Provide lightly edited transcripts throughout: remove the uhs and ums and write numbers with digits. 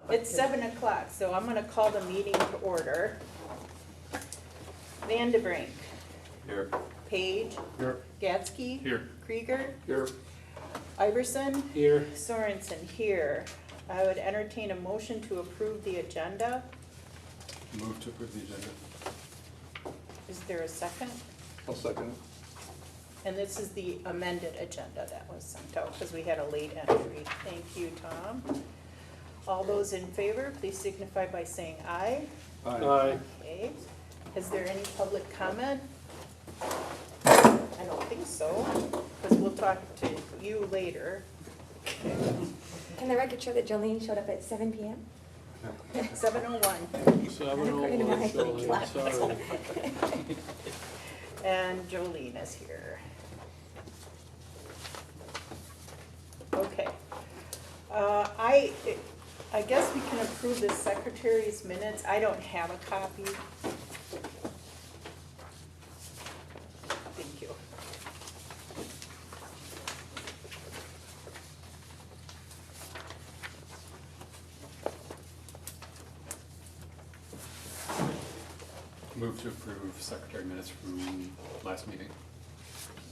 It's 7 o'clock, so I'm gonna call the meeting to order. Vandebrink, Here. Page, Here. Gatsky, Here. Krieger, Here. Iverson, Here. Sorensen here. I would entertain a motion to approve the agenda. Move to approve the agenda. Is there a second? I'll second it. And this is the amended agenda that was sent out because we had a late entry. Thank you, Tom. All those in favor, please signify by saying aye. Aye. Okay. Is there any public comment? I don't think so, because we'll talk to you later. Can the record show that Jolene showed up at 7 p.m.? 7:01. 7:01, Jolene, sorry. And Jolene is here. Okay. I guess we can approve the secretary's minutes. I don't have a copy. Thank you. Move to approve secretary minutes from last meeting.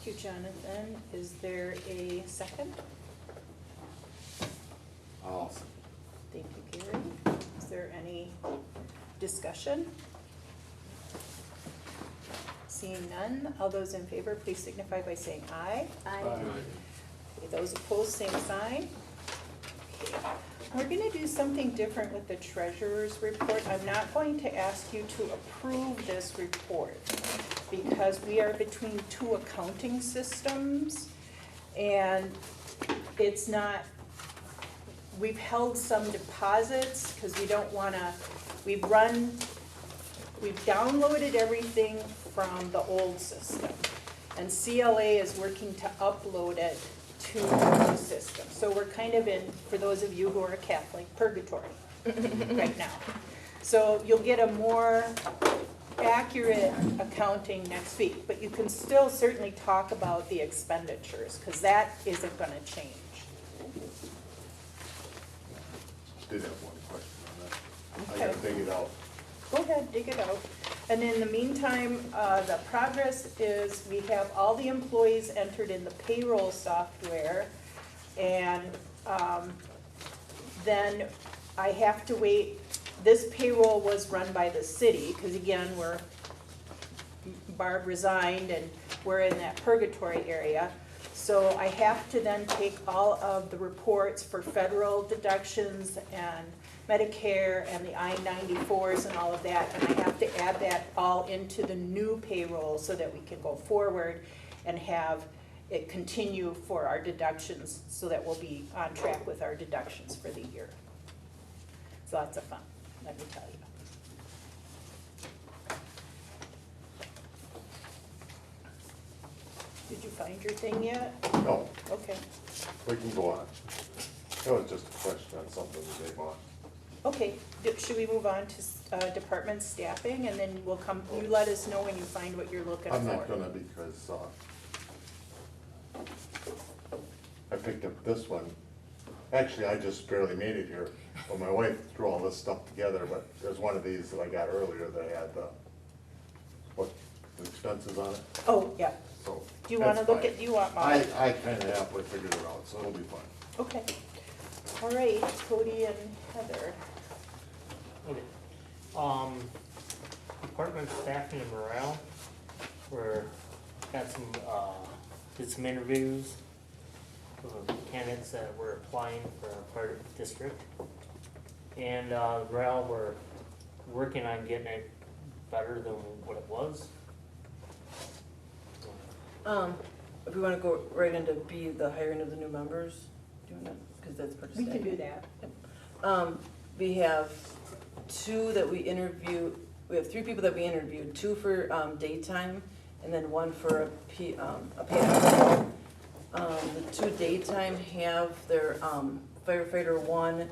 Thank you, Jonathan. Is there a second? Awesome. Thank you, Gary. Is there any discussion? Seeing none, all those in favor, please signify by saying aye. Okay, those opposed, same sign. Okay. We're gonna do something different with the treasurer's report. I'm not going to ask you to approve this report because we are between two accounting systems and it's not, we've held some deposits because we don't wanna, we've downloaded everything from the old system. And CLA is working to upload it to the new system. So we're kind of in, for those of you who are Catholic, purgatory right now. So you'll get a more accurate accounting next week, but you can still certainly talk about the expenditures because that isn't gonna change. Did have one question on that. Okay. I gotta dig it out. Go ahead, dig it out. And in the meantime, the progress is we have all the employees entered in the payroll software. And then I have to wait, this payroll was run by the city, because again, Barb resigned and we're in that purgatory area. So I have to then take all of the reports for federal deductions and Medicare and the I-94s and all of that, and I have to add that all into the new payroll so that we can go forward and have it continue for our deductions so that we'll be on track with our deductions for the year. It's lots of fun, let me tell you. Did you find your thing yet? No, Okay. we can go on. That was just a question on something that they want. Okay, should we move on to department staffing, and then we'll come, you let us know when you find what you're looking for. I'm not gonna because, I picked up this one. Actually, I just barely made it here. Well, my wife threw all this stuff together, but there's one of these that I got earlier that had the expenses on it, Oh, yeah, so. do you wanna that's look fine. at, do you want mine? I kinda halfway figured it out, so it'll be fine. Okay, all right, Cody and Heather. Okay. Department staffing and morale, we're, got some, did some interviews with candidates that were applying for our part of the district. And, morale, we're working on getting it better than what it was. If we wanna go right into B, the hiring of the new members, do you wanna, cause that's part of We can staffing. do that. We have two that we interview, we have three people that we interviewed, two for, daytime, and then one for a paid hour. The two daytime have their, firefighter one,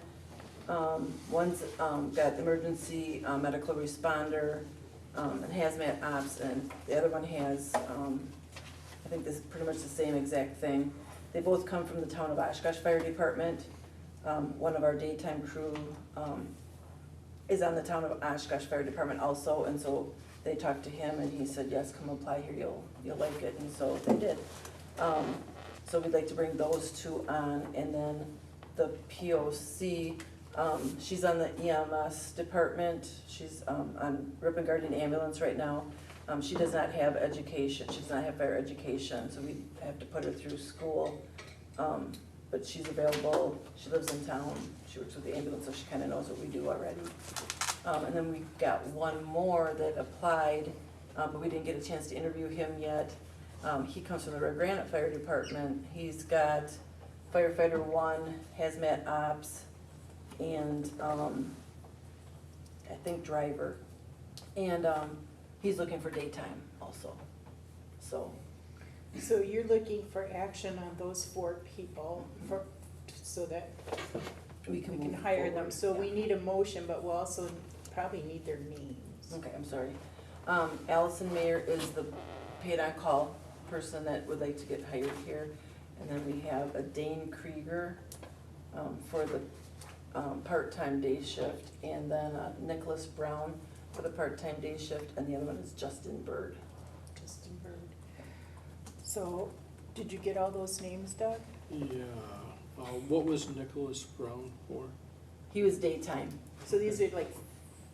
one's, got emergency, medical responder, and hazmat ops, and the other one has, I think this is pretty much the same exact thing. They both come from the town of Oshkosh Fire Department. One of our daytime crew, is on the town of Oshkosh Fire Department also, and so they talked to him and he said, yes, come apply here, you'll like it, and so they did. So we'd like to bring those two on, and then the POC, she's on the EMS department, she's, on Ripon Guardian Ambulance right now. She does not have education, she does not have fire education, so we have to put her through school. But she's available, she lives in town, she works with the ambulance, so she kinda knows what we do already. And then we got one more that applied, but we didn't get a chance to interview him yet. He comes from the Red Granite Fire Department, he's got firefighter 1, hazmat ops, and, I think driver. And, he's looking for daytime also, so. So you're looking for action on those 4 people so that we can move hire them. forward, So we yeah. need a motion, but we'll also probably need their names. Okay, I'm sorry. Allison Mayer is the paid-on-call person that would like to get hired here. And then we have a Dane Krieger, for the, part-time day shift, and then Nicholas Brown for the part-time day shift, and the other one is Justin Bird. Justin Bird. So, did you get all those names, Doug? Yeah, what was Nicholas Brown for? He was daytime. So these are like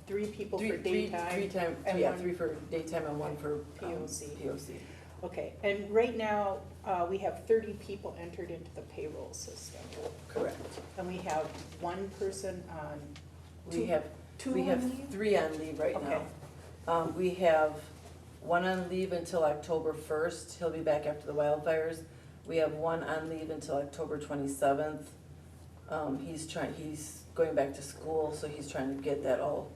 3 people for daytime? and one- 3 for daytime and 1 for POC. POC. Okay, and right now, we have 30 people entered into the payroll system. Correct. And we have 1 person on, We have, two we on have leave? 3 on leave right Okay. now. We have 1 on leave until October 1st, he'll be back after the wildfires. We have 1 on leave until October 27th. He's going back to school, so he's trying to get that all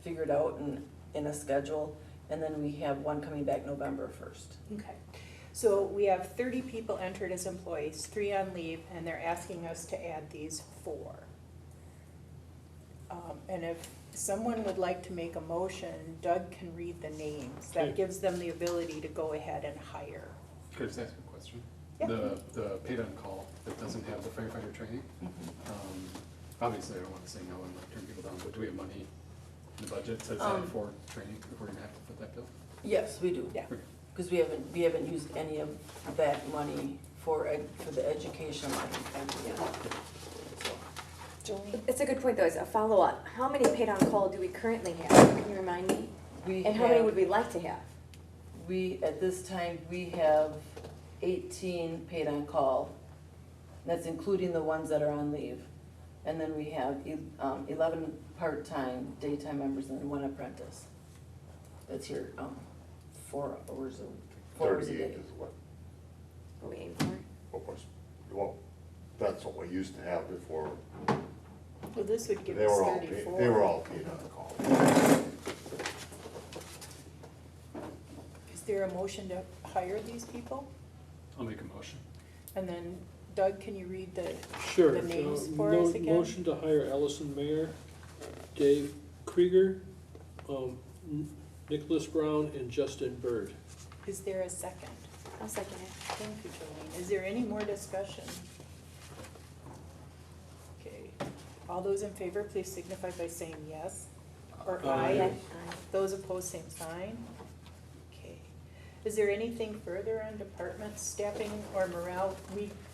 figured out and in a schedule. And then we have 1 coming back November 1st. Okay, so we have 30 people entered as employees, 3 on leave, and they're asking us to add these 4. And if someone would like to make a motion, Doug can read the names. That Okay. gives them the ability to go ahead and hire. Could I just ask a question? Yeah. The paid-on-call that doesn't have the firefighter training, obviously I don't wanna say no and like turn people down, but do we have money in the budget set aside for training if we're gonna have to put that bill? Yes, we do. Yeah. Okay. Because we haven't used any of that money for the education line. So, Jolene? It's a good point though, as a follow-up, how many paid on call do we currently have? Can you remind me? we And how many have- would we like to have? at this time, we have 18 paid on call. That's including the ones that are on leave. And then we have 11 part-time daytime members and 1 apprentice. That's here, 4 hours a 38 day. is What we aim for? what was, well, that's what we used to have before. Well, this would give They us were all 34. paid, they were all paid on call. Is there a motion to hire these people? I'll make a motion. And then Doug, can you read the Sure. the names so for us again? Motion to hire Allison Mayer, Dave Krieger, Nicholas Brown, and Justin Bird. Is there a second? I'll second it. Thank you, Jolene. Is there any more discussion? Okay, all those in favor, please signify by saying yes or Aye. aye. Those opposed, same sign. Okay. Is there anything further on department staffing or morale?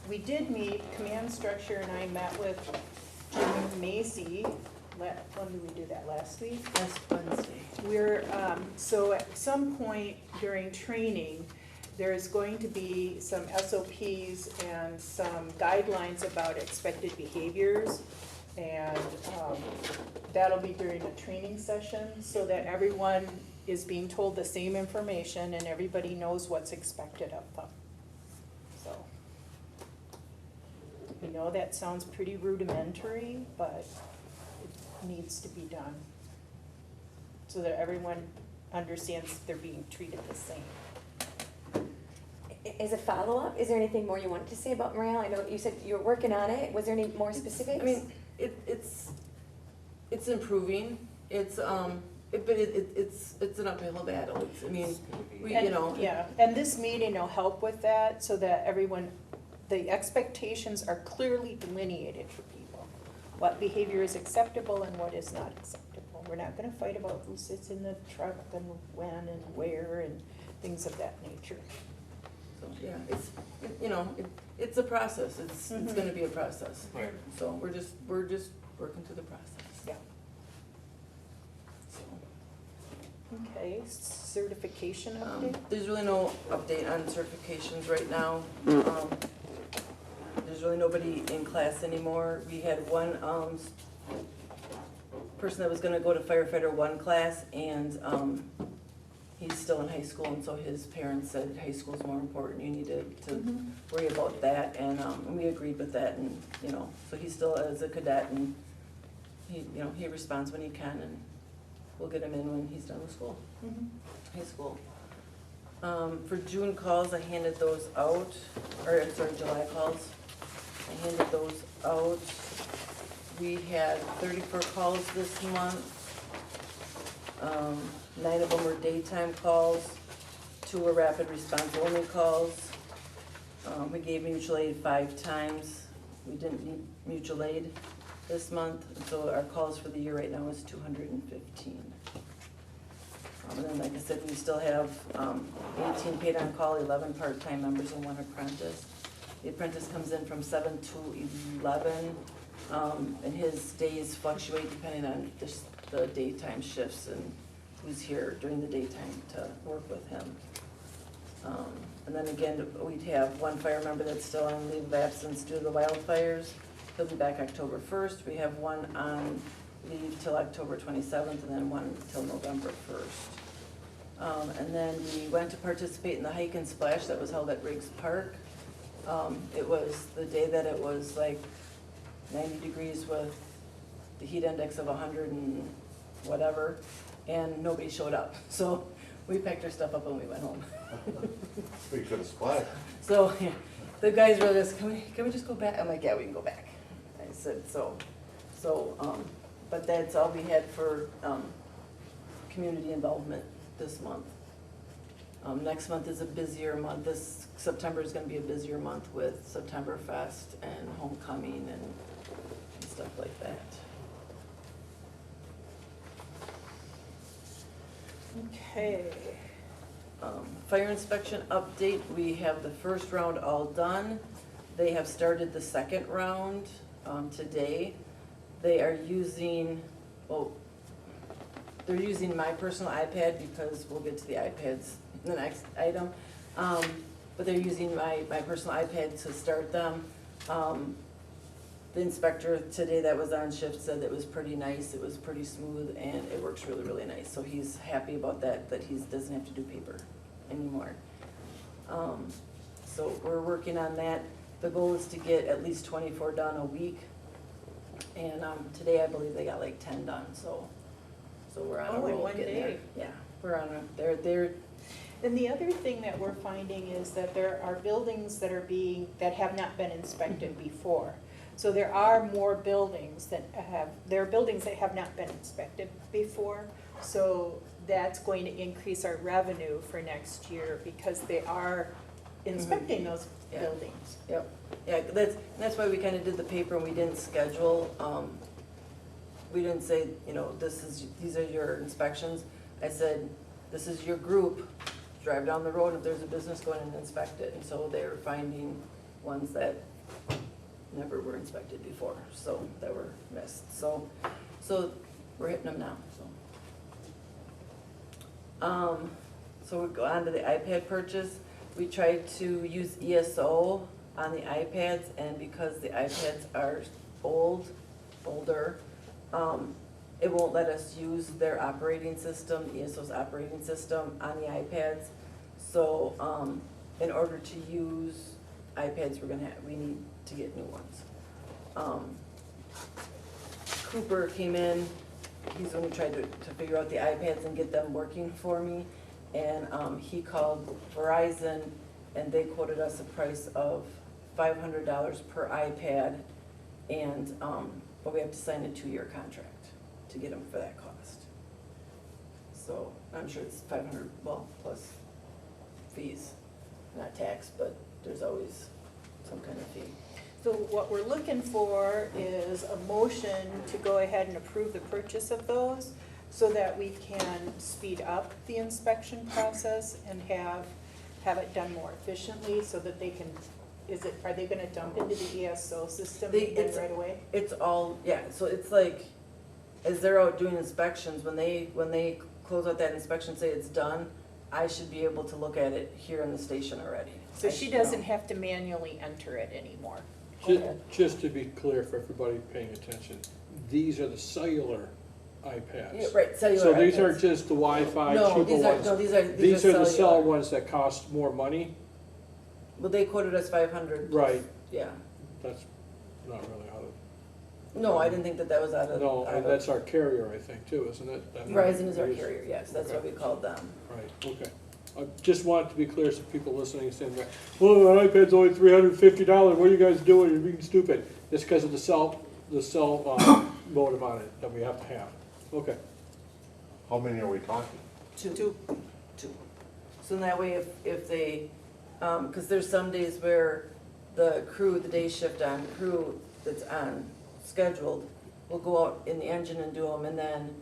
We did meet, command structure, and I met with Jim Macy. When did we do that, last week? Last Wednesday. We're, so at some point during training, there's going to be some SOPs and some guidelines about expected behaviors. And that'll be during a training session so that everyone is being told the same information and everybody knows what's expected of them. So, we know that sounds pretty rudimentary, but it needs to be done so that everyone understands they're being treated the same. As a follow-up, is there anything more you wanted to say about morale? I know you said you were working on it. Was there any more specifics? I mean, it's improving, it's an uphill battle, I mean, And, yeah, and this meeting will help with that so that everyone, the expectations are clearly delineated for people. What behavior is acceptable and what is not acceptable. We're not gonna fight about who sits in the truck and when and where and things of that nature. So, yeah, it's a process, it's Mhm. gonna be a process. Right. So we're just working through the process. Yeah. So, Okay, certification update? There's really no update on certifications right now. There's really nobody in class anymore. We had one, person that was gonna go to firefighter one class, and, he's still in high school, and so his parents said high school's more important, you need to Mhm. worry about that, and we agreed with that, and, so he's still as a cadet, and he responds when he can, and we'll get him in when he's done with school, Mhm. high school. For June calls, I handed those out, or, I'm sorry, July calls, I handed those out. We had 34 calls this month. 9 of them were daytime calls, 2 were rapid response only calls. We gave mutual aid 5 times. We didn't need mutual aid this month, and so our calls for the year right now is 215. And then, like I said, we still have 18 paid on call, 11 part-time members, and 1 apprentice. The apprentice comes in from 7 to 11, and his days fluctuate depending on the daytime shifts and who's here during the daytime to work with him. And then again, we'd have 1 fire member that's still on leave of absence due to the wildfires. He'll be back October 1st. We have 1 on leave till October 27th, and then 1 till November 1st. And then we went to participate in the hike and splash that was held at Riggs Park. It was the day that it was like 90 degrees with the heat index of 100 and whatever, and nobody showed up. So we packed our stuff up and we went home. We could have splashed. So, yeah, the guys were just, can we just go back? I'm like, yeah, we can go back. I said, but that's all we had for, community involvement this month. Next month is a busier month. This September is gonna be a busier month with September Fest and homecoming and stuff like that. Okay. Fire inspection update, we have the first round all done. They have started the second round, today. They are using, they're using my personal iPad because we'll get to the iPads in the next item. But they're using my personal iPad to start them. The inspector today that was on shift said it was pretty nice, it was pretty smooth, and it works really, really nice. So he's happy about that he doesn't have to do paper anymore. So we're working on that. The goal is to get at least 24 done a week. And today I believe they got like 10 done, so we're on a Oh, in roll one getting there. day. Yeah, we're on a, they're, And the other thing that we're finding is that there are buildings that have not been inspected before. So there are more buildings that have not been inspected before. So that's going to increase our revenue for next year because they are inspecting those Yeah. buildings. Yep, yeah, that's why we kinda did the paper and we didn't schedule, we didn't say, these are your inspections. I said, this is your group, drive down the road, if there's a business, go in and inspect it. And so they're finding ones that never were inspected before, so that were missed, so we're hitting them now, so we go on to the iPad purchase. We tried to use ESO on the iPads, and because the iPads are older, it won't let us use their operating system, ESO's operating system, on the iPads. So, in order to use iPads, we need to get new ones. Cooper came in, he's the one who tried to figure out the iPads and get them working for me. And he called Verizon and they quoted us a price of $500 per iPad. And, but we have to sign a 2-year contract to get them for that cost. So I'm sure it's 500, well, plus fees, not tax, but there's always some kind of fee. So what we're looking for is a motion to go ahead and approve the purchase of those so that we can speed up the inspection process and have it done more efficiently so that they can, are they gonna dump into the ESO system then right away? It's all, yeah, so it's like, as they're out doing inspections, when they close out that inspection, say it's done, I should be able to look at it here in the station already. So I she should doesn't know. have to manually enter it anymore. Just to be clear for everybody paying attention, these are the cellular iPads. Yeah, right, cellular So these iPads. aren't just the Wi-Fi No, cheaper these are, ones. no, these are These are the cell cellular. ones that cost more money? Well, they quoted us 500. Right, Yeah. that's not really out of, No, I didn't think that was out of. no, out and of- that's our carrier, I think, too, isn't it? Verizon is our carrier, yes, that's what we called them. Right, okay. I just want it to be clear so people listening saying that, well, an iPad's only $350, what are you guys doing, you're being stupid. It's because of the cell modem on it that we have to have. Okay, How many are we talking? Two. So that way if they, cause there's some days where the crew, the day shift on crew that's on scheduled will go out in the engine and do them, and then,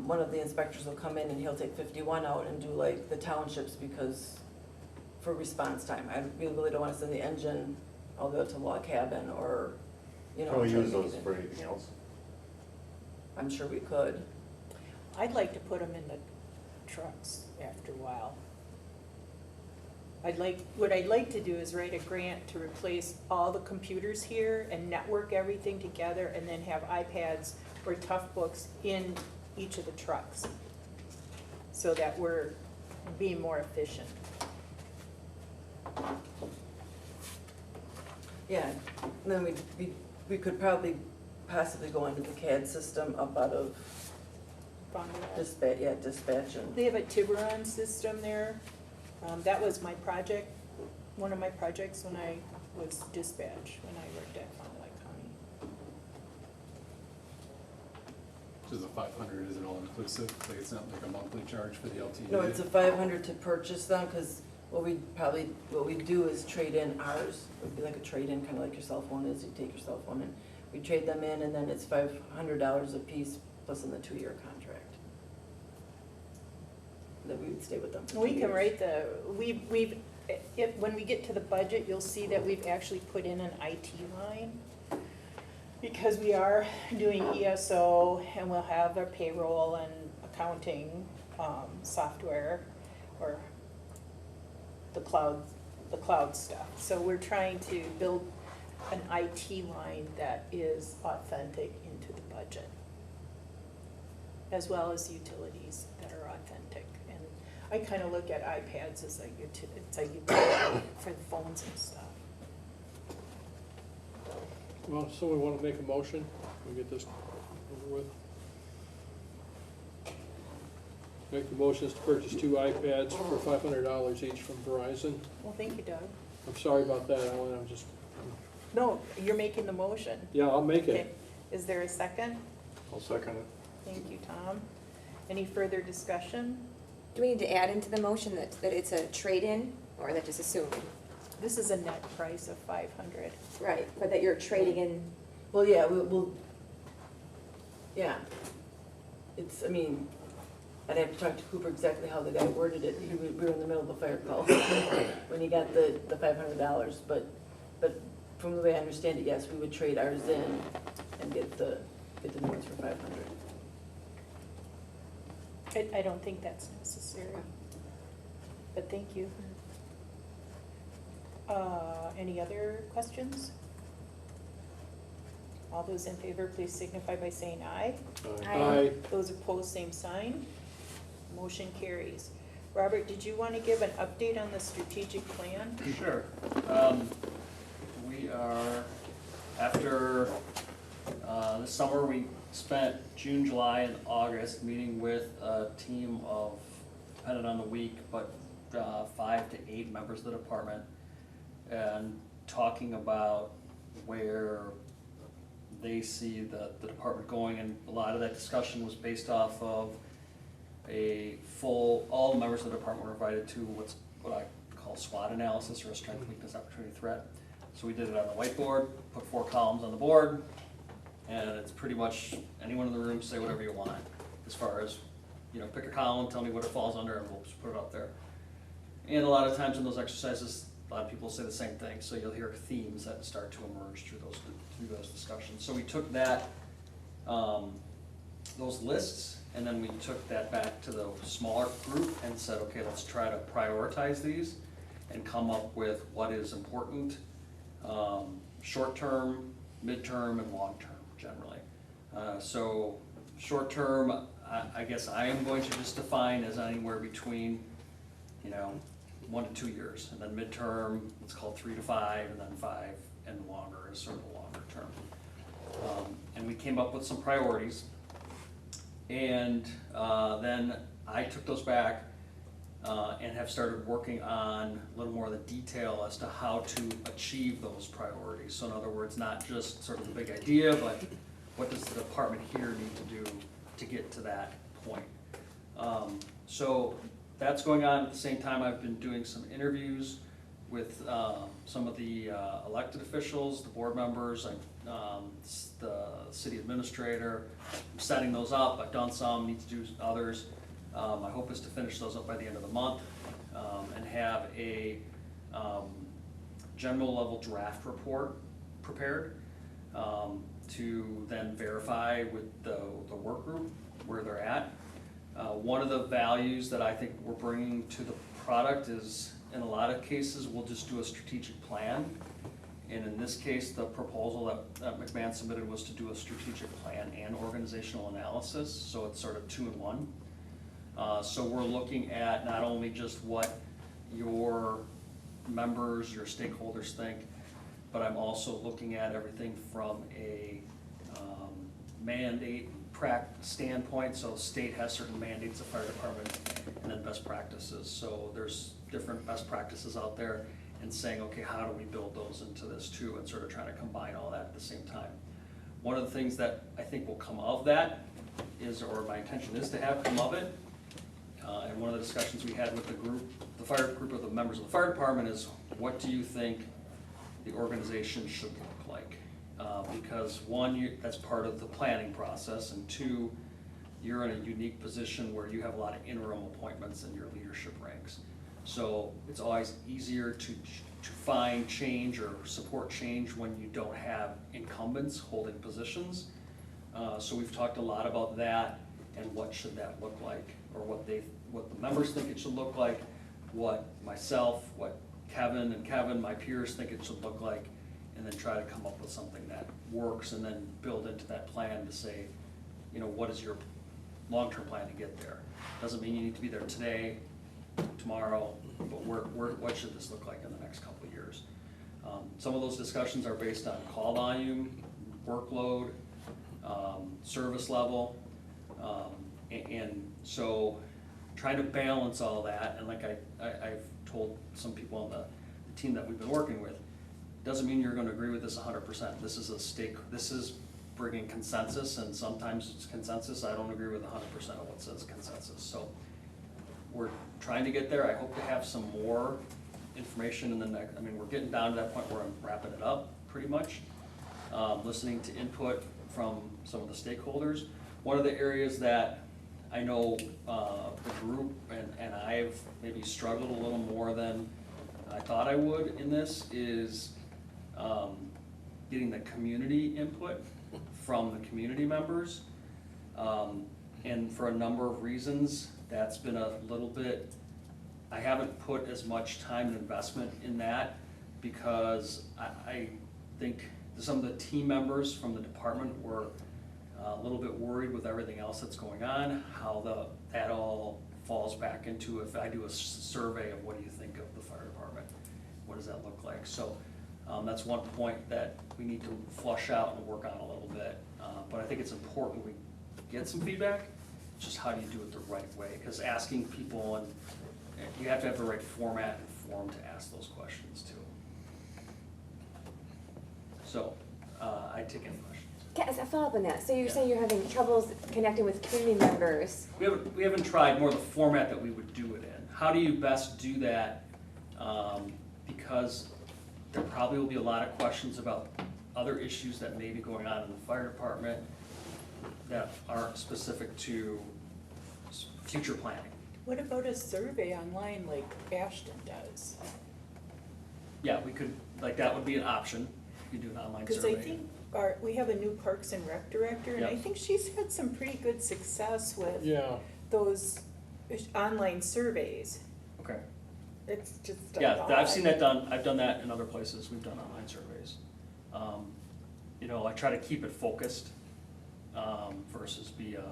one of the inspectors will come in and he'll take 51 out and do like the townships because, for response time. We really don't wanna send the engine all the way out to log cabin or, you know. Can we try to use make those it in. for anything else? I'm sure we could. I'd like to put them in the trucks after a while. What I'd like to do is write a grant to replace all the computers here and network everything together and then have iPads or tough books in each of the trucks so that we're being more efficient. Yeah, and then we could probably possibly go into the CAD system up out of dispatch and. They have a Tiburon system there. That was my project, one of my projects when I was dispatch, when I worked at Fond du Lac County. So the 500 isn't all inclusive, like it's not like a monthly charge for the LTE? No, it's a 500 to purchase them, cause what we do is trade in ours. It would be like a trade-in, kinda like your cell phone is, you take your cell phone and we trade them in, and then it's $500 a piece plus in the 2-year contract. That we would stay with them for 2 We can years. write when we get to the budget, you'll see that we've actually put in an IT line. Because we are doing ESO and we'll have our payroll and accounting, software or the cloud stuff. So we're trying to build an IT line that is authentic into the budget, as well as utilities that are authentic. And I kind of look at iPads as it's a utility for the phones and stuff. well, so we want to make a motion, we get this over with. Make the motions to purchase 2 iPads for $500 each from Verizon. Well, thank you, Doug. I'm sorry about that, Alan, I'm just, No, you're making the motion. yeah, I'll make Okay, it. is there a second? I'll second it. Thank you, Tom. Any further discussion? Do we need to add into the motion that it's a trade-in, or that just assuming? This is a net price of 500. Right, but that you're trading in, Well, yeah, we'll, yeah. It's, I mean, I'd have to talk to Cooper exactly how the guy worded it. We were in the middle of a fire call when he got the $500, but from the way I understand it, yes, we would trade ours in and get the new ones for 500. I don't think that's necessary, but thank you. Any other questions? All those in favor, please signify by saying aye. Aye. Those opposed, same sign. Motion carries. Robert, did you want to give an update on the strategic plan? Sure. We are, after the summer, we spent June, July, and August meeting with a team of, depending on the week, but 5 to 8 members of the department, and talking about where they see the department going, and a lot of that discussion was based off of all the members of the department were invited to what I call SWOT analysis, or a strength, weakness, opportunity, threat. So we did it on the whiteboard, put 4 columns on the board, and it's pretty much anyone in the room say whatever you want. As far as, you know, pick a column, tell me what it falls under, and we'll just put it up there. And a lot of times in those exercises, a lot of people say the same thing, so you'll hear themes that start to emerge through those discussions. So we took that, those lists, and then we took that back to the smaller group and said, okay, let's try to prioritize these and come up with what is important, short-term, mid-term, and long-term, generally. So short-term, I guess I am going to just define as anywhere between, you know, 1 to 2 years, and then midterm, let's call it 3 to 5, and then 5 and longer is sort of a longer term. And we came up with some priorities, and then I took those back and have started working on a little more of the detail as to how to achieve those priorities. So in other words, not just sort of the big idea, but what does the department here need to do to get to that point. So that's going on. At the same time, I've been doing some interviews with some of the elected officials, the board members, the city administrator. I'm setting those up. I've done some, need to do others. My hope is to finish those up by the end of the month and have a general level draft report prepared to then verify with the work group where they're at. One of the values that I think we're bringing to the product is, in a lot of cases, we'll just do a strategic plan. And in this case, the proposal that McMahon submitted was to do a strategic plan and organizational analysis, so it's sort of 2 in 1. So we're looking at not only just what your members, your stakeholders think, but I'm also looking at everything from a mandate standpoint. So state has certain mandates, the fire department, and then best practices. So there's different best practices out there, and saying, okay, how do we build those into this too, and sort of trying to combine all that at the same time. One of the things that I think will come of that is, or my intention is to have come of it, and one of the discussions we had with the group, the fire group of the members of the fire department, is what do you think the organization should look like? Because 1, that's part of the planning process, and 2, you're in a unique position where you have a lot of interim appointments in your leadership ranks. So it's always easier to find change or support change when you don't have incumbents holding positions. So we've talked a lot about that and what should that look like, or what the members think it should look like, what myself, what Kevin, my peers think it should look like, and then try to come up with something that works, and then build into that plan to say, you know, what is your long-term plan to get there? Doesn't mean you need to be there today, tomorrow, but what should this look like in the next couple of years? Some of those discussions are based on call volume, workload, service level, and so trying to balance all that. And like I've told some people on the team that we've been working with, doesn't mean you're going to agree with this 100%. This is bringing consensus, and sometimes it's consensus. I don't agree with 100% of what says consensus. So we're trying to get there. I hope to have some more information in the next, we're getting down to that point where I'm wrapping it up pretty much. Listening to input from some of the stakeholders. One of the areas that I know the group and I've maybe struggled a little more than I thought I would in this is getting the community input from the community members. And for a number of reasons, that's been a little bit, I haven't put as much time and investment in that, because I think some of the team members from the department were a little bit worried with everything else that's going on, how that all falls back into, if I do a survey of what do you think of the fire department, what does that look like? So that's one point that we need to flush out and work on a little bit. But I think it's important we get some feedback. It's just how do you do it the right way? Because asking people, and you have to have the right format and form to ask those questions too. So I take any questions. As a follow-up on that, so you're Yeah. saying you're having troubles connecting with community members. We haven't tried more the format that we would do it in. How do you best do that? Because there probably will be a lot of questions about other issues that may be going on in the fire department that aren't specific to future planning. What about a survey online like Ashton does? Yeah, we could, like, that would be an option, you could do an online Because survey. I think we have a new Parks and Rec director, and I Yep. think she's had some pretty good success with Yeah, those online surveys. Okay, It's just a yeah, lot. I've seen that done, I've done that in other places, we've done online surveys. You know, I try to keep it focused, versus be a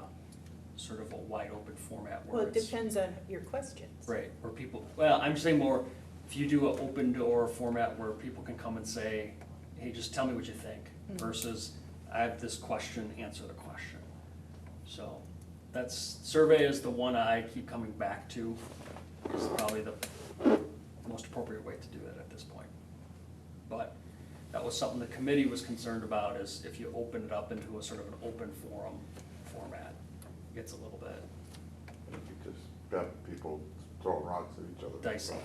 sort of a wide open format where Well, it it's. depends on your questions. Right, where people, well, I'm saying more, if you do an open door format where people can come and say, hey, just tell me what you think, Mhm. versus I have this question, answer the question. So, survey is the one I keep coming back to, is probably the most appropriate way to do it at this point. But that was something the committee was concerned about, is if you open it up into a sort of an open forum format, it gets a little bit You just got people throwing rocks at each other. dicey,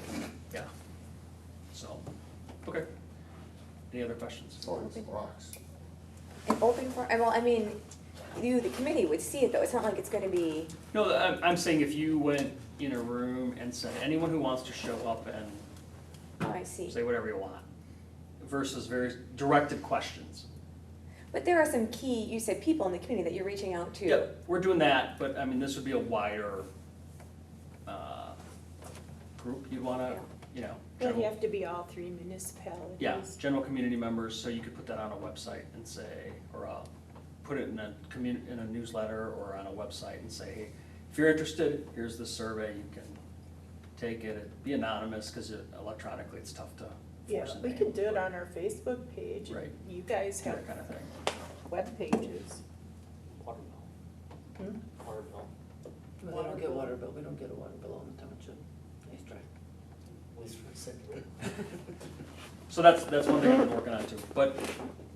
yeah. So, okay. Any other questions? It's always rocks. An open for, well, I mean, you, the committee would see it though, it's not like it's gonna be, No, I'm saying if you went in a room and said, anyone who wants to show up and oh, I see. say whatever you want, versus very directed questions. But there are some key, you said people in the community that you're reaching out to. Yep, we're doing that, but I mean, this would be a wider, group you'd wanna, you know. Well, you general- have to be all three municipalities. Yeah, general community members, so you could put that on a website and say, or put it in a newsletter or on a website and say, hey, if you're interested, here's the survey, you can take it, it'd be anonymous, cause electronically it's tough to Yeah, force a we name. could do it on our Facebook page. and Right. You guys have That kind of thing. web pages. Water bill, Hmm? water bill, But they don't get water bill, we don't get a water bill on the township. Nice try. at least for the city. So that's one thing I've been working on too, but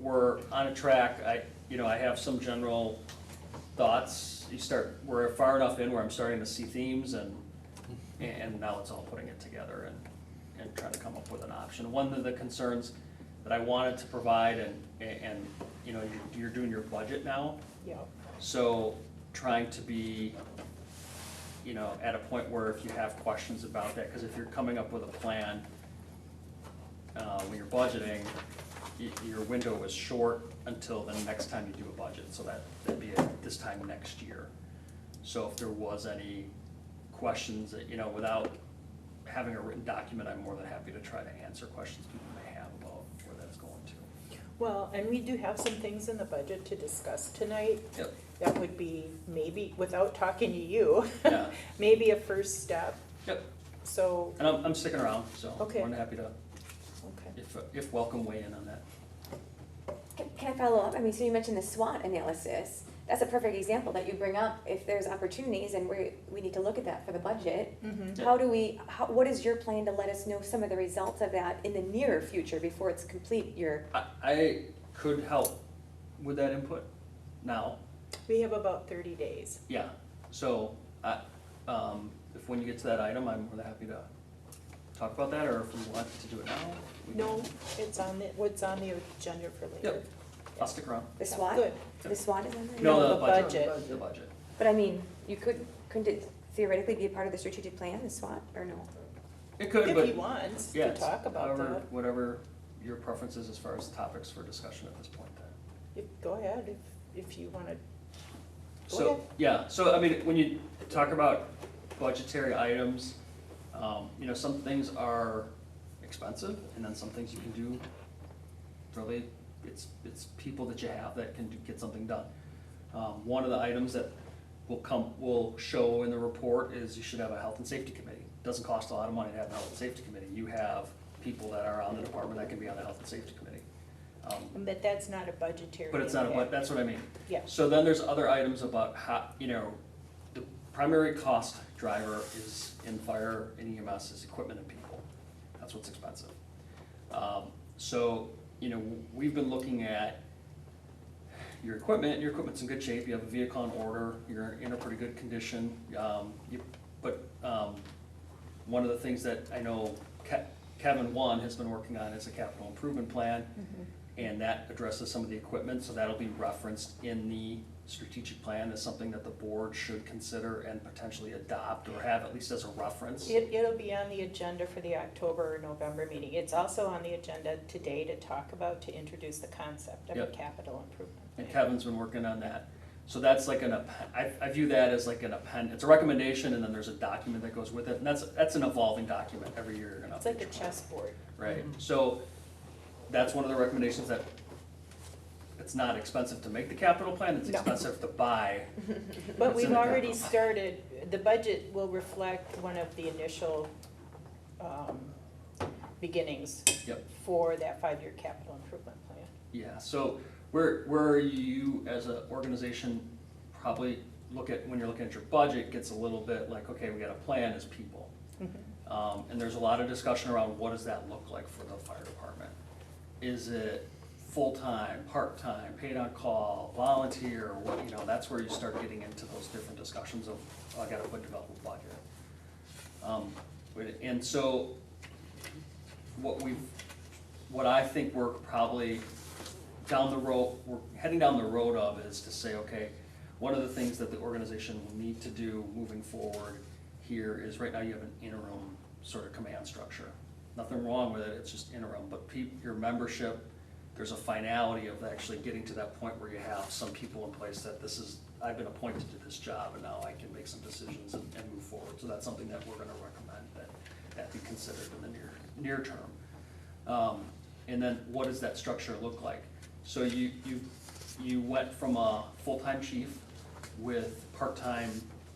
we're on a track, I have some general thoughts, we're far enough in where I'm starting to see themes and now it's all putting it together and trying to come up with an option. One of the concerns that I wanted to provide and you're doing your budget now, Yeah. so trying to be, at a point where if you have questions about that, because if you're coming up with a plan, when you're budgeting, your window is short until the next time you do a budget, so that'd be at this time next year. So if there was any questions that, without having a written document, I'm more than happy to try to answer questions people may have about where that's going to. Well, and we do have some things in the budget to discuss tonight. Yep. That would be maybe, without talking to you, Yeah. maybe a first step. Yep, So, and I'm sticking around, so Okay. more than happy to, okay. if welcome, weigh in on that. Can I follow up? I mean, so you mentioned the SWOT analysis. That's a perfect example that you bring up. If there's opportunities and we need to look at that for the budget, Mhm. what is your plan to let us know some of the results of that in the near future before it's complete, I could help with that input now, We have about 30 days. yeah, so, if when you get to that item, I'm more than happy to talk about that, or if you want to do it now. we can- No, it's on the agenda for later. Yep. I'll stick around. the SWOT? Good. The SWOT is on there? No, No, the the budget, budget. the budget. But I mean, couldn't it theoretically be a part of the strategic plan, the SWOT, or no? It could, If he but, wants yeah, to it's talk about however, that. whatever your preference is as far as topics for discussion at this point then. Go ahead, if you wanna. Go So, ahead. yeah, so I mean, when you talk about budgetary items, some things are expensive, and then some things you can do really, it's people that you have that can get something done. One of the items that will show in the report is you should have a health and safety committee. Doesn't cost a lot of money to have a health and safety committee. You have people that are on the department that can be on the health and safety committee. But that's not a budgetary. But it's not, impact. that's what I mean. Yeah. So then there's other items about how, the primary cost driver is in fire and EMS is equipment and people. That's what's expensive. So, we've been looking at your equipment's in good shape, you have a vehicle on order, you're in a pretty good condition. But one of the things that I know Kevin, one, has been working on is a capital improvement plan, and that addresses some of the equipment, so that'll be referenced in the strategic plan as something that the board should consider and potentially adopt or have at least as a reference. It'll be on the agenda for the October or November meeting. It's also on the agenda today to talk about, to introduce the concept of a Yep. capital improvement And plan. Kevin's been working on that. So that's like I view that as like an append, it's a recommendation and then there's a document that goes with it. And that's an evolving document. Every year you're gonna. It's like a update your plan. chessboard. Right, so that's one of the recommendations, that it's not expensive to make the capital plan, it's No. expensive to buy. But what's in we've the already capital. started, the budget will reflect one of the initial beginnings Yep. for that 5-year capital improvement plan. Yeah, so where you as an organization probably look at, when you're looking at your budget, gets a little bit like, okay, we got a plan as people. And there's a lot of discussion around what does that look like for the fire department? Is it full-time, part-time, paid on call, volunteer, what, you know, that's where you start getting into those different discussions of, oh, I gotta develop a budget. And so what I think we're probably down the road, we're heading down the road of is to say, okay, one of the things that the organization will need to do moving forward here is, right now you have an interim sort of command structure. Nothing wrong with it, it's just interim, but your membership, there's a finality of actually getting to that point where you have some people in place that this is, I've been appointed to this job and now I can make some decisions and move forward. So that's something that we're gonna recommend that be considered in the near term. And then what does that structure look like? So you went from a full-time chief with part-time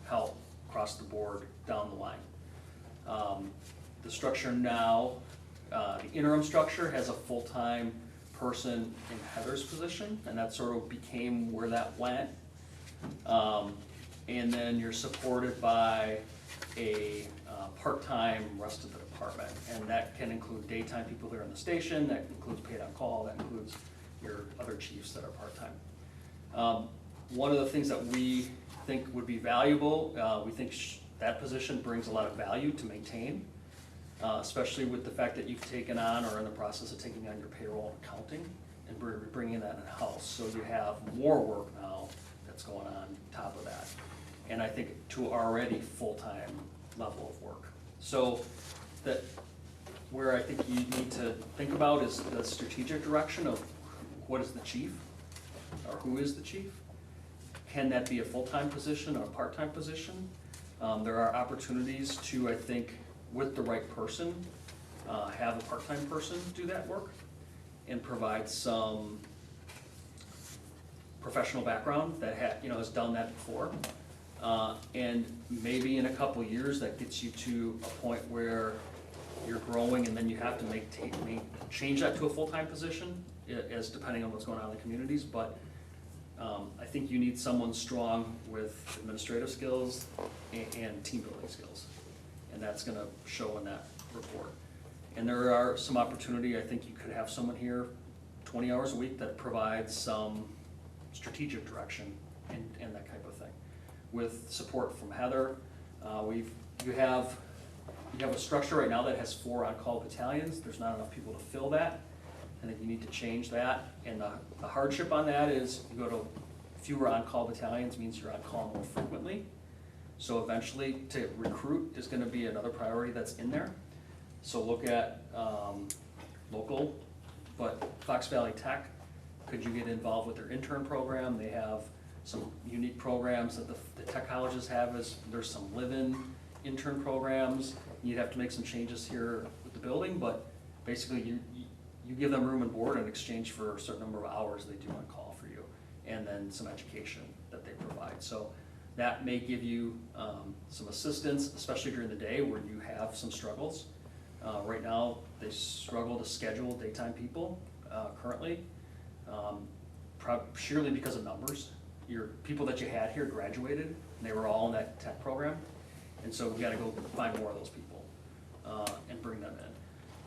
help across the board down the line. The structure now, the interim structure has a full-time person in Heather's position, and that sort of became where that went. And then you're supported by a part-time rest of the department, and that can include daytime people that are in the station, that includes paid on call, that includes your other chiefs that are part-time. One of the things that we think would be valuable, we think that position brings a lot of value to maintain, especially with the fact that you've taken on or are in the process of taking on your payroll and accounting and bringing that in-house. So you have more work now that's going on top of that. And I think to already full-time level of work. So that, where I think you need to think about is the strategic direction of what is the chief, or who is the chief? Can that be a full-time position or a part-time position? There are opportunities to, I think, with the right person, have a part-time person do that work and provide some professional background that has done that before. And maybe in a couple years, that gets you to a point where you're growing and then you have to change that to a full-time position, as depending on what's going on in the communities. But I think you need someone strong with administrative skills and team building skills. And that's gonna show in that report. And there are some opportunity, I think you could have someone here 20 hours a week that provides some strategic direction and that type of thing. With support from Heather, you have a structure right now that has 4 on-call battalions. There's not enough people to fill that. I think you need to change that. And the hardship on that is you go to fewer on-call battalions means you're on call more frequently. So eventually to recruit is gonna be another priority that's in there. So look at local, but Fox Valley Tech, could you get involved with their intern program? They have some unique programs that the tech colleges have. There's some live-in intern programs. You'd have to make some changes here with the building, but basically you give them room and board in exchange for a certain number of hours they do on call for you, and then some education that they provide. So that may give you some assistance, especially during the day where you have some struggles. Right now, they struggle to schedule daytime people currently, surely because of numbers. Your people that you had here graduated, and they were all in that tech program, and so we gotta go find more of those people and bring them in.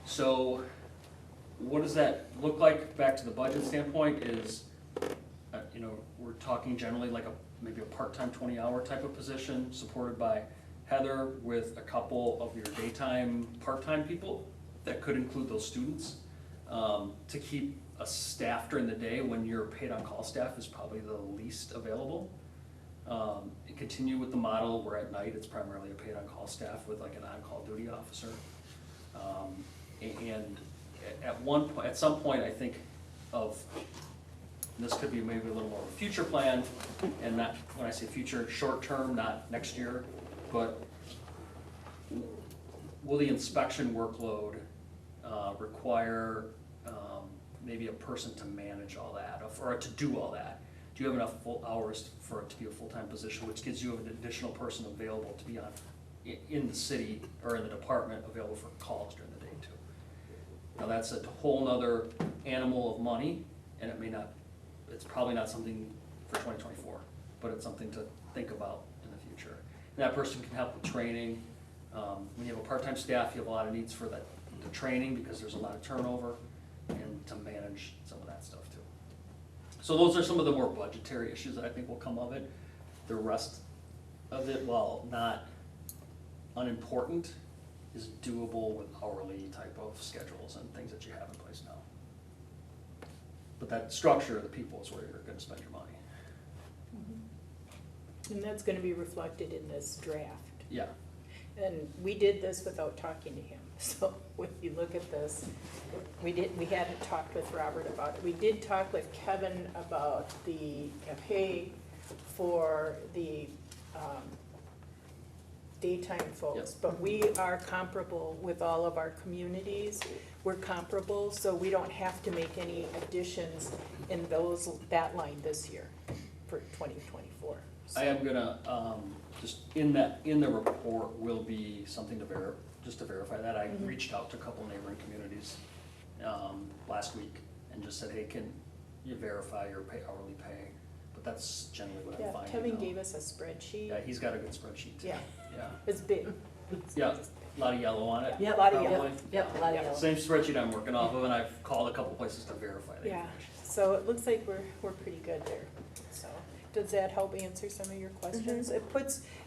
So what does that look like? Back to the budget standpoint is, we're talking generally like maybe a part-time 20-hour type of position supported by Heather with a couple of your daytime, part-time people that could include those students. To keep a staff during the day when your paid on-call staff is probably the least available. And continue with the model where at night it's primarily a paid on-call staff with like an on-call duty officer. And at some point, I think of, and this could be maybe a little more of a future plan, and not, when I say future, short term, not next year, but will the inspection workload require maybe a person to manage all that, or to do all that? Do you have enough full hours for it to be a full-time position, which gives you an additional person available to be on, in the city or in the department, available for calls during the day too? Now, that's a whole nother animal of money, and it may not, it's probably not something for 2024, but it's something to think about in the future. And that person can help with training. When you have a part-time staff, you have a lot of needs for the training, because there's a lot of turnover, and to manage some of that stuff too. So those are some of the more budgetary issues that I think will come of it. The rest of it, while not unimportant, is doable with hourly type of schedules and things that you have in place now. But that structure of the people is where you're gonna spend your money. And that's gonna be reflected in this draft. Yeah, And we did this without talking to him, so when you look at this, we hadn't talked with Robert about it. We did talk with Kevin about the pay for the daytime folks, Yep. but we are comparable with all of our communities. We're comparable, so we don't have to make any additions in that line this year for 2024. I am gonna, just in the report will be something to just to verify that. I Mhm. reached out to a couple neighboring communities, last week, and just said, hey, can you verify your hourly pay? But that's generally what I'm Yeah, finding Kevin now. gave us a spreadsheet. Yeah, he's got a good spreadsheet too. Yeah. Yeah, It's big. yeah, a lot of yellow on it. Yep, A lot of probably. yellow. Yep, a lot of yellow. Same spreadsheet I'm working off of, and I've called a couple places to verify the Yeah, information. so it looks like we're pretty good there, so. Does that help answer some of your questions?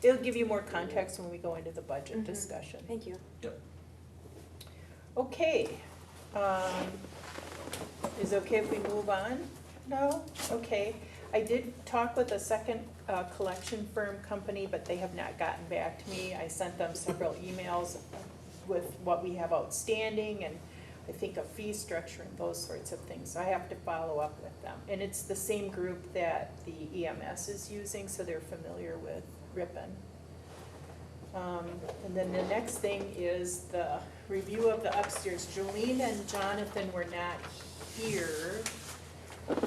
It'll give you more context when we go into the budget Mhm. discussion. Thank you. Yep. Okay, is it okay if we move on now? Okay, I did talk with a second collection firm company, but they have not gotten back to me. I sent them several emails with what we have outstanding and I think a fee structure and those sorts of things. So I have to follow up with them. And it's the same group that the EMS is using, so they're familiar with Ripon. And then the next thing is the review of the upstairs. Jolene and Jonathan were not here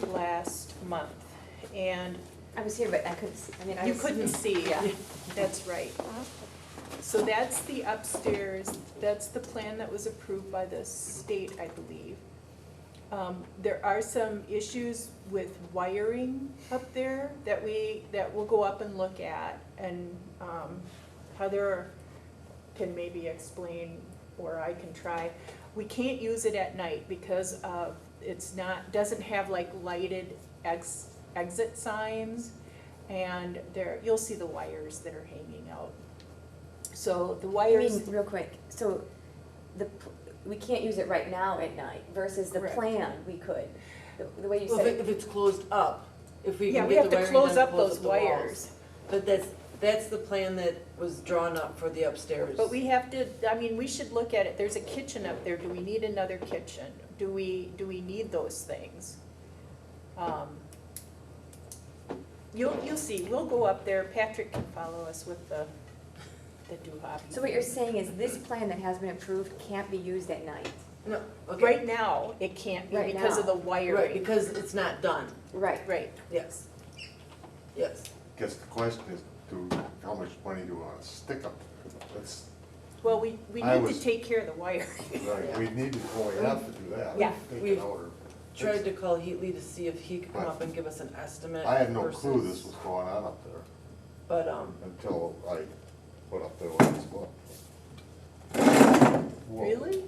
last month. And I was here, but I couldn't see, I mean, I you was. couldn't see, Yeah. that's right. So that's the upstairs, that's the plan that was approved by the state, I believe. There are some issues with wiring up there that we'll go up and look at, and Heather can maybe explain, or I can try. We can't use it at night because doesn't have like lighted exit signs, and you'll see the wires that are hanging out. So the I wires. mean, real quick, so we can't use it right now at night versus the Correct. plan, we could. The way you Well, said if it. it's closed up, if we Yeah, can we get have the to wiring close done, up those the walls. wires. But that's the plan that was drawn up for the upstairs. But we have to, we should look at it, there's a kitchen up there, do we need another kitchen? Do we need those things? You'll see, we'll go up there, Patrick can follow us with the doo-wop. So what you're saying is this plan that has been approved can't be used at night? No, okay. Right now, it can't be Right because of now. the wiring. Right, because it's not done, Right. Right, yes. Yes. Guess the question is, how much money do we wanna stick up? That's, well, we I need to was- take care of the wiring. right, we need to, we have to do that. Yeah. Take We've it out or- Tried to call Heatley to see if he could come up and give us an estimate. I had no clue versus- this was going on up there But, until I put up there with this book. Whoa. Really?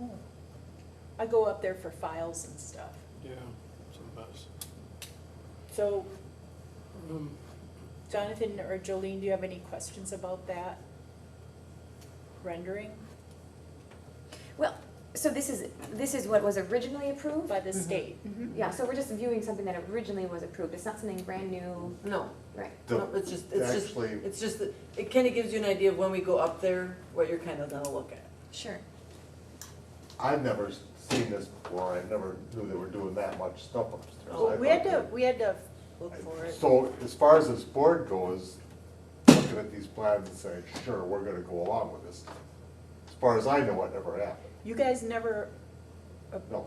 Oh. I go up there for files and stuff. Yeah, it's a mess. So, Jonathan or Jolene, do you have any questions about that rendering? Well, so this is what was originally approved? by the state. Mhm. Yeah, so we're just viewing something that originally was approved, it's not something brand new, No, right? no, it's just, Actually, that it kinda gives you an idea of when we go up there, what you're kinda gonna look at. Sure. I've never seen this before, I never knew they were doing that much stuff upstairs. Oh, I We had thought to, we had to look for it. So as far as this board goes, looking at these plans and saying, sure, we're gonna go along with this. As far as I know, it never happened. You guys never, No.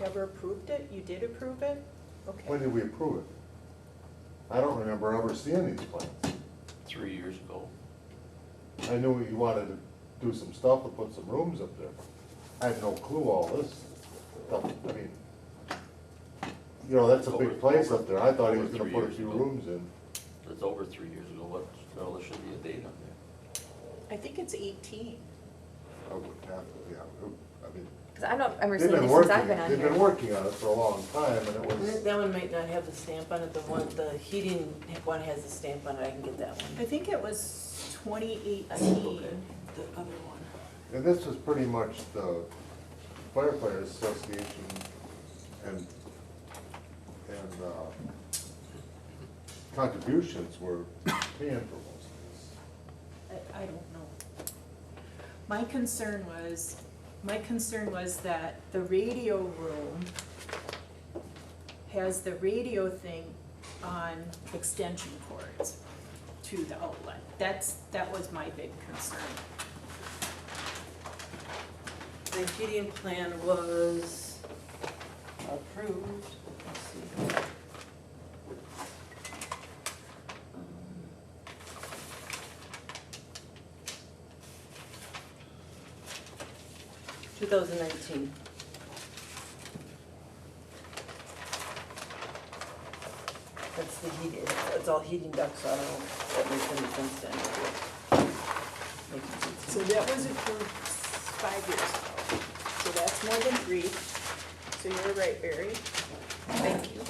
never approved it? You did approve it? When Okay. did we approve it? I don't remember ever seeing these plans. 3 years ago. I knew you wanted to do some stuff and put some rooms up there. I had no clue all this stuff. I mean, you know, that's a big place up there. I thought he was gonna put a few rooms in. It's over 3 years ago, what, well, there should be a date on there. I think it's 18. I would have to, yeah. I mean, Because I don't remember they've seeing been this since I've working, been on they've been here. working on it for a long time, and it was, That one might not have the stamp on it, the heating one has the stamp on it, I can get that I one. think it was I can look 2018. at the other one. and this was pretty much the firefighters association and contributions were paying for most of this. I don't know. My concern was that the radio room has the radio thing on extension cords to the outlet. That was my big concern. The heating plan was approved, let's see. 2019. That's the heating, it's all heating ducts, so I don't know if that makes any sense to anybody. Makes sense. So that was approved 5 years ago. So that's more than 3. So you're right, Barry. Thank you.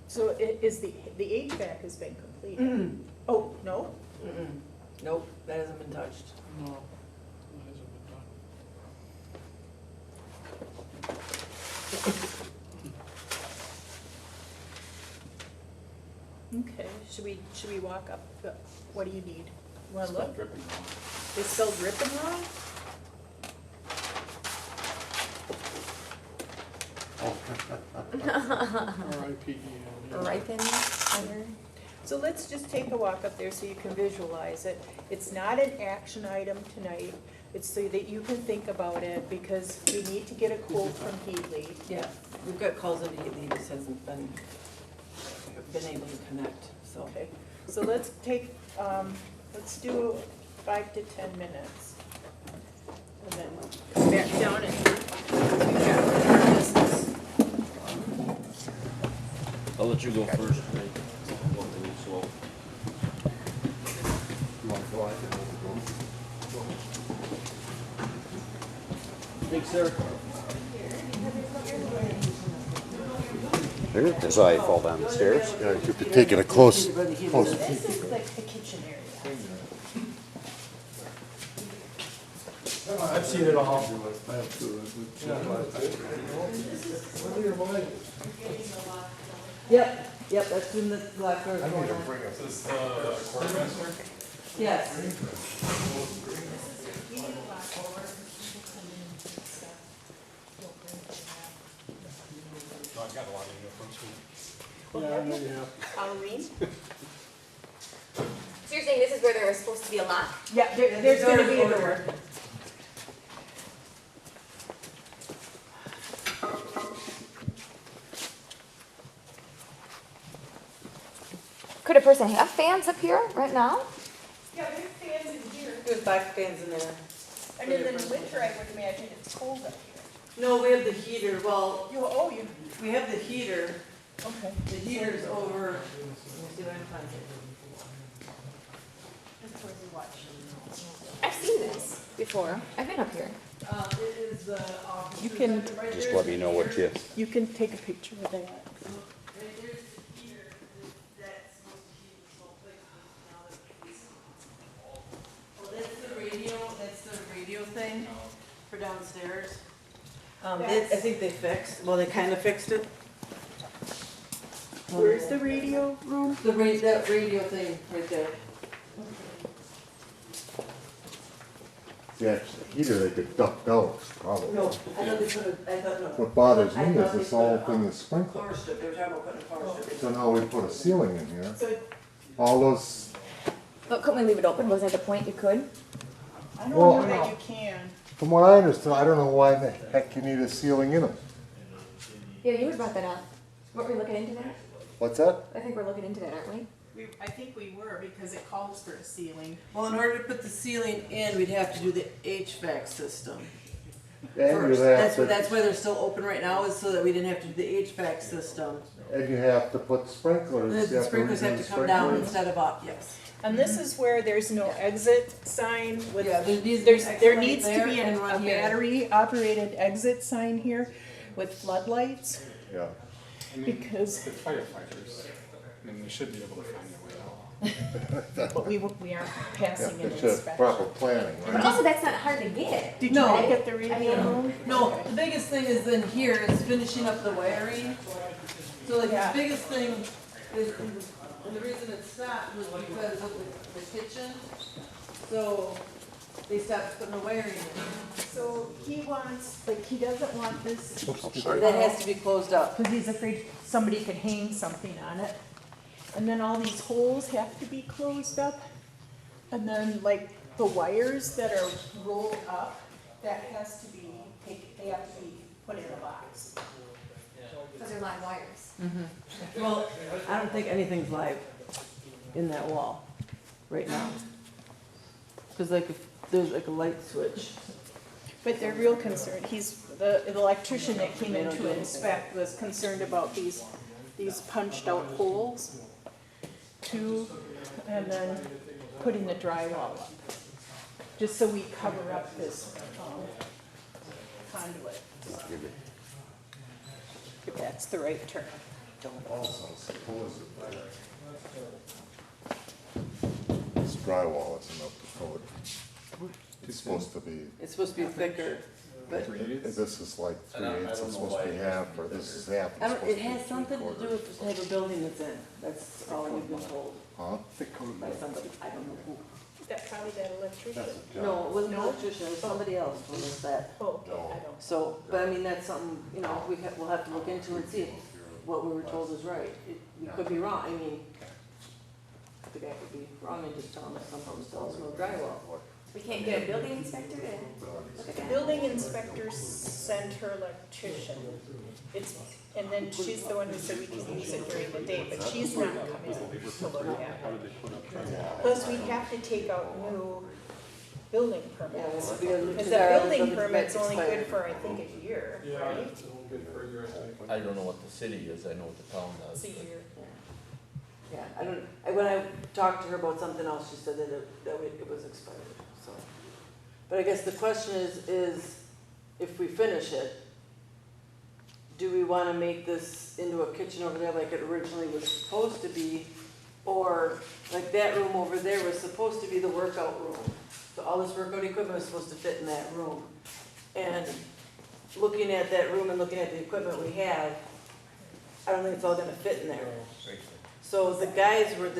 So is the HVAC has been completed? Mm. Oh, no? Mm-mm. Nope, that hasn't been touched. No, it hasn't been done. Okay, should we walk up, what do you need? Wanna It's not look? dripping now. They spelled Ripon wrong? R-I-P-E-N. Ripon, under, So let's just take a walk up there so you can visualize it. It's not an action item tonight, it's so that you can think about it, because we need to get a quote from Heatley. Yeah, we've got calls into Heatley, he just hasn't been able to connect, so. Okay, so let's take, let's do 5 to 10 minutes. And then come back down and we've got our business. I'll let you go first, Ray. Go really slow. You want to go, I can go. Thanks, sir. Here, as I fall down the stairs. Yeah, you have to take it a close peek. This is like the kitchen area. I've seen it all. Yep, that's when the black door's going on. Is this the quartermaster? Yes. No, I've got a lot of uniforms. Yeah, I know you have. Halloween? so you're saying this is where there was supposed to be a lock? Yeah, there's gonna be a door. Could a person have fans up here right now? Yeah, there's fans in here. There's back fans in there. And then in the winter, I would imagine it's cold up here. No, we have the heater, well, You, we have the heater, okay. the heater's over, let me see what I can find. That's where we watch. I've seen this before, I've been up here. It is the office. You can- Right Just there's let the me know what heater. you, You can take a picture of that. Right there's the heater, that's supposed to heat this whole place. radio thing for downstairs. I That's- think they fixed, well, they kinda fixed it. Where's the radio room? That radio thing right there. See, actually, heater they could duct out, probably. No, I thought they put a, I thought, no. What bothers I me thought is they this put whole a, thing is sprinkled. Power strip, they were talking about putting a power strip in. So now we put a ceiling in here, So all those, But couldn't we leave it open? Wasn't that the point you could? I don't Well- know that you can. from what I understand, I don't know why the heck you need a ceiling in them. Yeah, you had brought that up. Weren't we looking into that? What's that? I think we're looking into that, aren't we? I think we were, because it calls for a ceiling. Well, in order to put the ceiling in, we'd have to do the HVAC system And first. you have That's to, why they're still open right now, is so that we didn't have to do the HVAC system. and you have to put sprinklers. You The sprinklers have redo to come down sprinklers. instead of up, yes. And this is where there's no exit sign with, Yeah, there needs to be there's, exit there right needs to there be and a one here. battery operated exit sign here with floodlights, Yeah. I mean, because, the firefighters, I mean, they should be able to find their way out. but we aren't Yeah, passing an it's just proper inspection. planning, But right? also, that's not hard to get. Did you No. look at the radio I mean- room? No, the biggest thing is then here is finishing up the wiring. So like Yeah. the biggest thing is, and the reason it stopped was because of the kitchen. So they stopped putting the wiring in. So he wants, like, he doesn't want this, That has to be closed up. because he's afraid somebody could hang something on it. And then all these holes have to be closed up. And then, like, the wires that are rolled up, that has to be, they have to be put in a box. Because they're live wires. Well, I don't think anything's live in that wall right now. Cause like if there's like a light switch. But they're real concerned, the electrician that came in to inspect was concerned about these punched out holes too, and then putting the drywall up, just so we cover up this conduit. If that's the right term. Also, supposedly, this drywall isn't up to code. It's supposed to be, It's supposed to be thicker, but this is like 3/8, it's supposed to be half, or this is half. it's I don't, supposed it to be has something to do 3/4. with the type of building it's in. That's all we've been told Huh? by somebody, I don't know who. That probably that electrician. That's a job. No, it wasn't an No? electrician, it was somebody else told us that. Oh, okay, I don't. So, but I mean, that's something, you know, we'll have to look into and see if what we were told is right. We could be wrong, I mean, the guy could be wrong and just tell us something, tell us no drywall. We can't get a building inspector to look at The that. building inspector sent her electrician. It's, and then she's the one who said we can use it during the day, but she's not coming to look at it. Plus, we have to take out new building permits. Because the building permit's only good for, I think, a year, right? I don't know what the city is, I know what the town It's does. a year. Yeah, when I talked to her about something else, she said that it was expired, so. But I guess the question is if we finish it, do we wanna make this into a kitchen over there like it originally was supposed to be? Or, like that room over there was supposed to be the workout room. So all this workout equipment was supposed to fit in that room. And looking at that room and looking at the equipment we have, I don't think it's all gonna fit in there. So the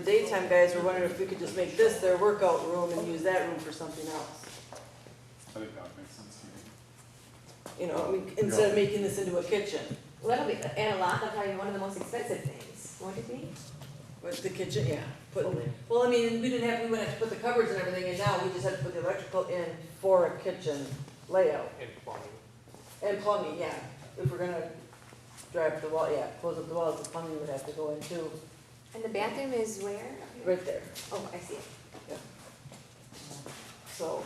daytime guys were wondering if we could just make this their workout room and use that room for something else. I think that would make sense to me. You know, instead of making this into a kitchen. Well, that'll be, and a lot, that'll probably be one of the most expensive things, won't it be? With the kitchen, yeah. Well, I mean, we wouldn't have to put the cupboards and everything in now, we just had to put the electrical in for a kitchen layout. And plumbing. And plumbing, yeah. If we're gonna drive up the wall, yeah, close up the walls, the plumbing would have to go in too. And the bathroom is where? Right there. Oh, I see it. So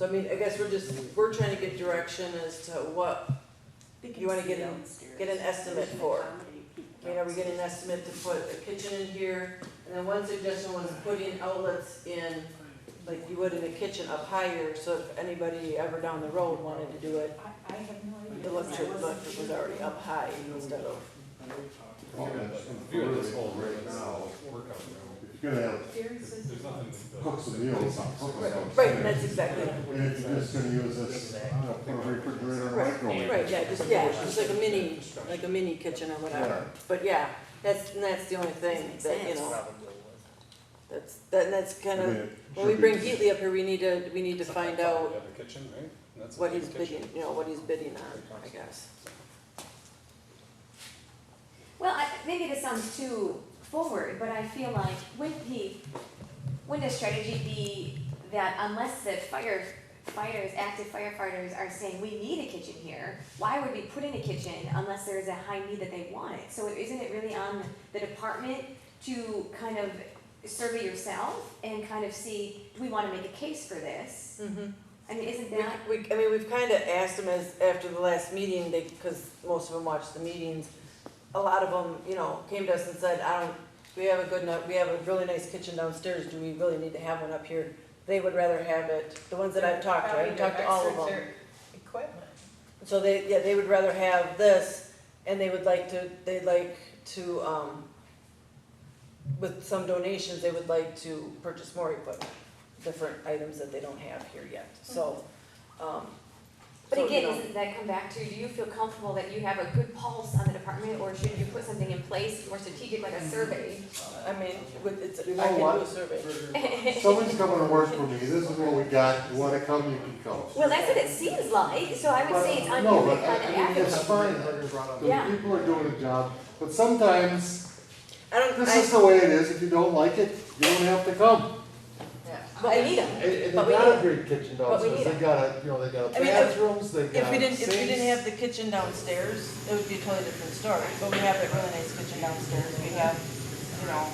I mean, I guess we're trying to get direction as to what you wanna get an estimate for. I mean, are we getting an estimate to put a kitchen in here? And then one suggestion was putting outlets in, like you would in a kitchen up higher, so if anybody ever down the road wanted to do it, I have no idea. the electric was already up high instead of. View of this whole right now, workout room, you're gonna have cooks and meals, Right, and that's exactly. And if you're just gonna use this, put a refrigerator and a microwave. Right, yeah, just like a mini kitchen or whatever. Yeah. But yeah, that's the only thing that, you know, that's kind I mean, of, it when we should bring be- Heatley up here, we need to find out Yeah, the kitchen, right? That's what the he's kitchen. bidding, you know, what he's bidding on, I guess. Well, maybe this sounds too forward, but I feel like wouldn't the strategy be that unless the firefighters, active firefighters are saying, we need a kitchen here, why would we put in a kitchen unless there's a high need that they want it? So isn't it really on the department to kind of survey yourself and kind of see, do we wanna make a case for this? I mean, isn't that? I mean, we've kind of asked them after the last meeting, because most of them watched the meetings, a lot of them, you know, came to us and said, we have a really nice kitchen downstairs, do we really need to have one up here? They would rather have it, the ones that I've talked to, I haven't talked to all of them. Equipment. So they would rather have this, and they'd like to, with some donations, they would like to purchase more equipment, different items that they don't have here yet, so, But so, again, you know. doesn't that come back to, do you feel comfortable that you have a good pulse on the department, or should you put something in place more strategic, like a survey? I mean, You know I can do what? a survey. Someone's coming to work for me, this is what we got, you wanna come, you can come. Well, that's what it seems like, so I would say it's on No, you but to kind of I mean, it's advocate. fine, Yeah. the people are doing a job, but sometimes, this I- is the way it is, if you don't like it, you don't have to come. But we need them. And they But we got a need- great kitchen but we downstairs, need they got a, they got I mean, bathrooms, they got If we didn't sinks. have the kitchen downstairs, it would be a totally different story, but we have that really nice kitchen downstairs, we have, you know,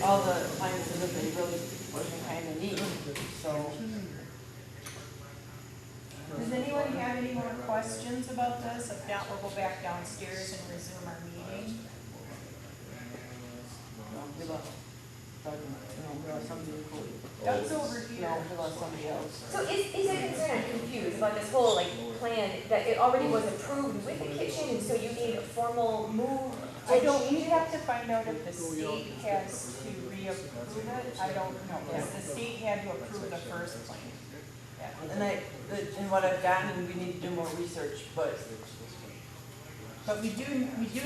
all the appliances that they really kind of need, so. Does anyone have any more questions about this? If not, we'll go back downstairs and resume our meeting. Doug's over here. Somebody else. So is there concern, I'm confused about this whole like plan, that it already was approved with the kitchen, and so you need a formal move? I don't, you'd have to find out if the state has to reapprove it. I don't know, because the state had to approve the first plan. Yeah. And what I've gotten, we need to do more research, but But we do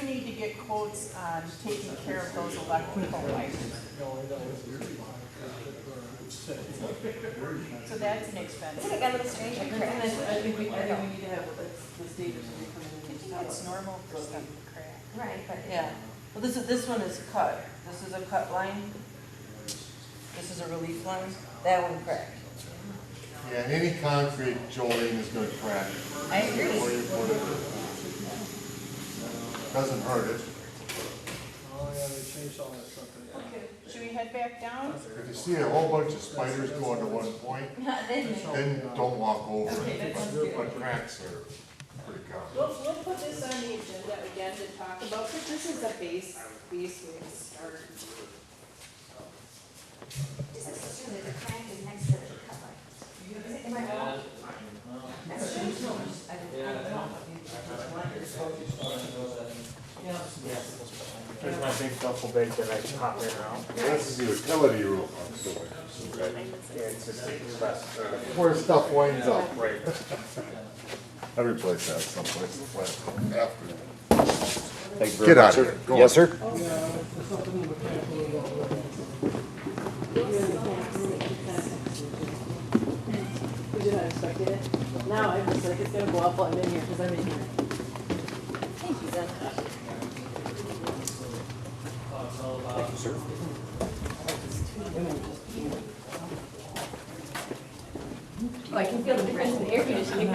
need to get quotes on taking care of those electrical wires. So that's an expense. Isn't it administration, I correct? think we need to have the state come in and stop It's it. normal for stuff to crack. Right, but. Yeah, well, this one is cut, this is a cut line, this is a relief line, that one cracked. Yeah, and any concrete, Jolene, is gonna crack. I agree. Where you put it. Doesn't hurt it. Oh, yeah, they changed all that stuff. Okay, should we head back down? If you see a whole bunch of spiders going to one point, then don't walk over Okay, it. that sounds good. But cracks are pretty common. We'll put this on the agenda again to talk about, because this is a base way to start. Just assume that the crack is next to the cover. Is it, am I wrong? That's true. Here's my big duffel bag that I pop in and out. This is the utility room. Yeah, it's just Where stuff winds up. right. Every place has someplace to plant after. Thank you very Get much, out sir. of here. Go Yes, on. sir. We did not expect it. Now I'm just like, it's gonna go up while I'm in here, because I'm in here. Thank you, Zen. Thank you, sir. Oh, I can feel the difference in the air conditioning.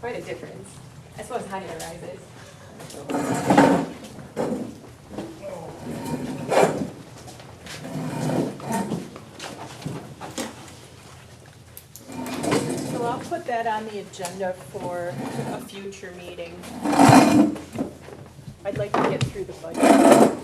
Quite a difference. I suppose how it arises. So I'll put that on the agenda for a future meeting. I'd like to get through the budget.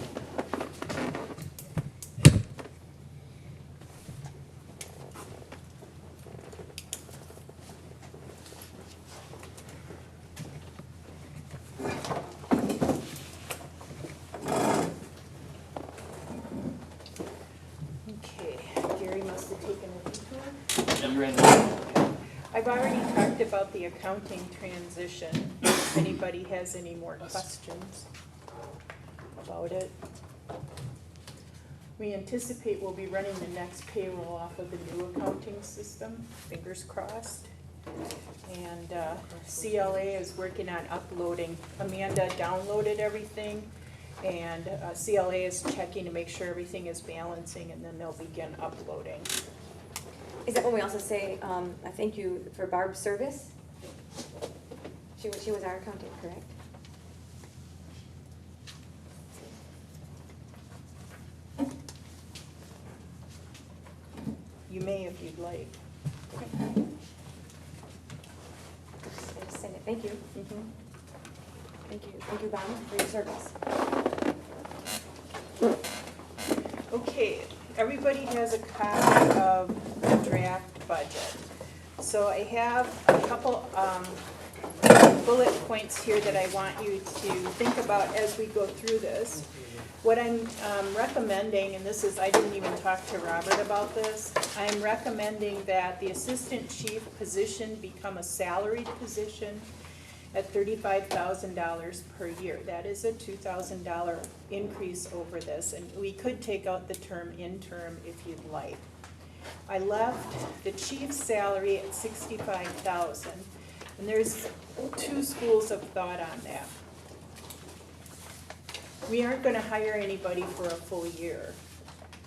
You ran the, I've already talked about the accounting transition. If anybody has any more questions about it. We anticipate we'll be running the next payroll off of the new accounting system, fingers crossed. And CLA is working on uploading. Amanda downloaded everything, and CLA is checking to make sure everything is balancing, and then they'll begin uploading. Is that when we also say, a thank you for Barb's service? She was our accountant, correct? You may if you'd like. Just send it. Thank you. Mhm. Thank you, Bob, for your service. Okay, everybody has a copy of the draft budget. So I have a couple bullet points here that I want you to think about as we go through this. What I'm recommending, and this is, I didn't even talk to Robert about this, I'm recommending that the assistant chief position become a salaried position at $35,000 per year. That is a $2,000 increase over this, and we could take out the term interim if you'd like. I left the chief's salary at $65,000, and there's two schools of thought on that. We aren't gonna hire anybody for a full year.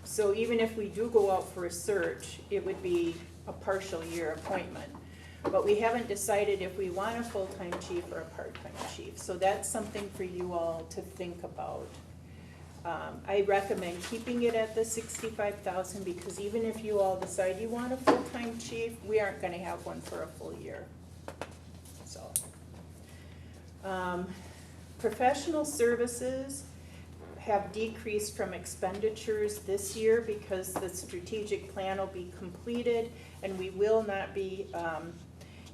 So even if we do go out for a search, it would be a partial year appointment. But we haven't decided if we want a full-time chief or a part-time chief. So that's something for you all to think about. I recommend keeping it at the $65,000 because even if you all decide you want a full-time chief, we aren't gonna have one for a full year. So. Professional services have decreased from expenditures this year because the strategic plan will be completed and we will not be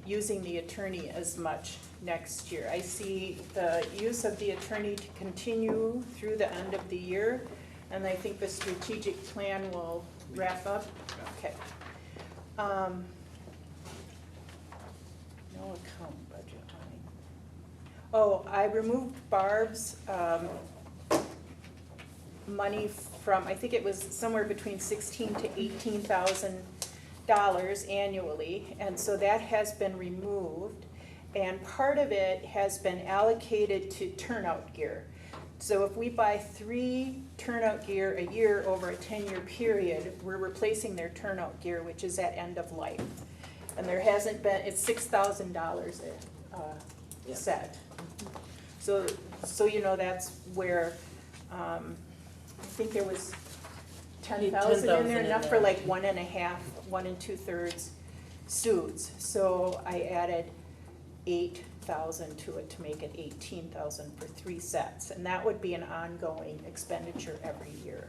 using the attorney as much next year. I see the use of the attorney to continue through the end of the year, and I think the strategic plan will wrap up. Okay. No account budget line. Oh, I removed Barb's money from, I think it was somewhere between $16,000 to $18,000 annually, and so that has been removed. And part of it has been allocated to turnout gear. So if we buy 3 turnout gear a year over a 10-year period, we're replacing their turnout gear, which is at end of life. And there hasn't been, it's $6,000 set. So you know, that's where, I think there was 10,000 in there, enough for like 1 2/3 suits. So I added 8,000 to it to make it 18,000 for 3 sets, and that would be an ongoing expenditure every year.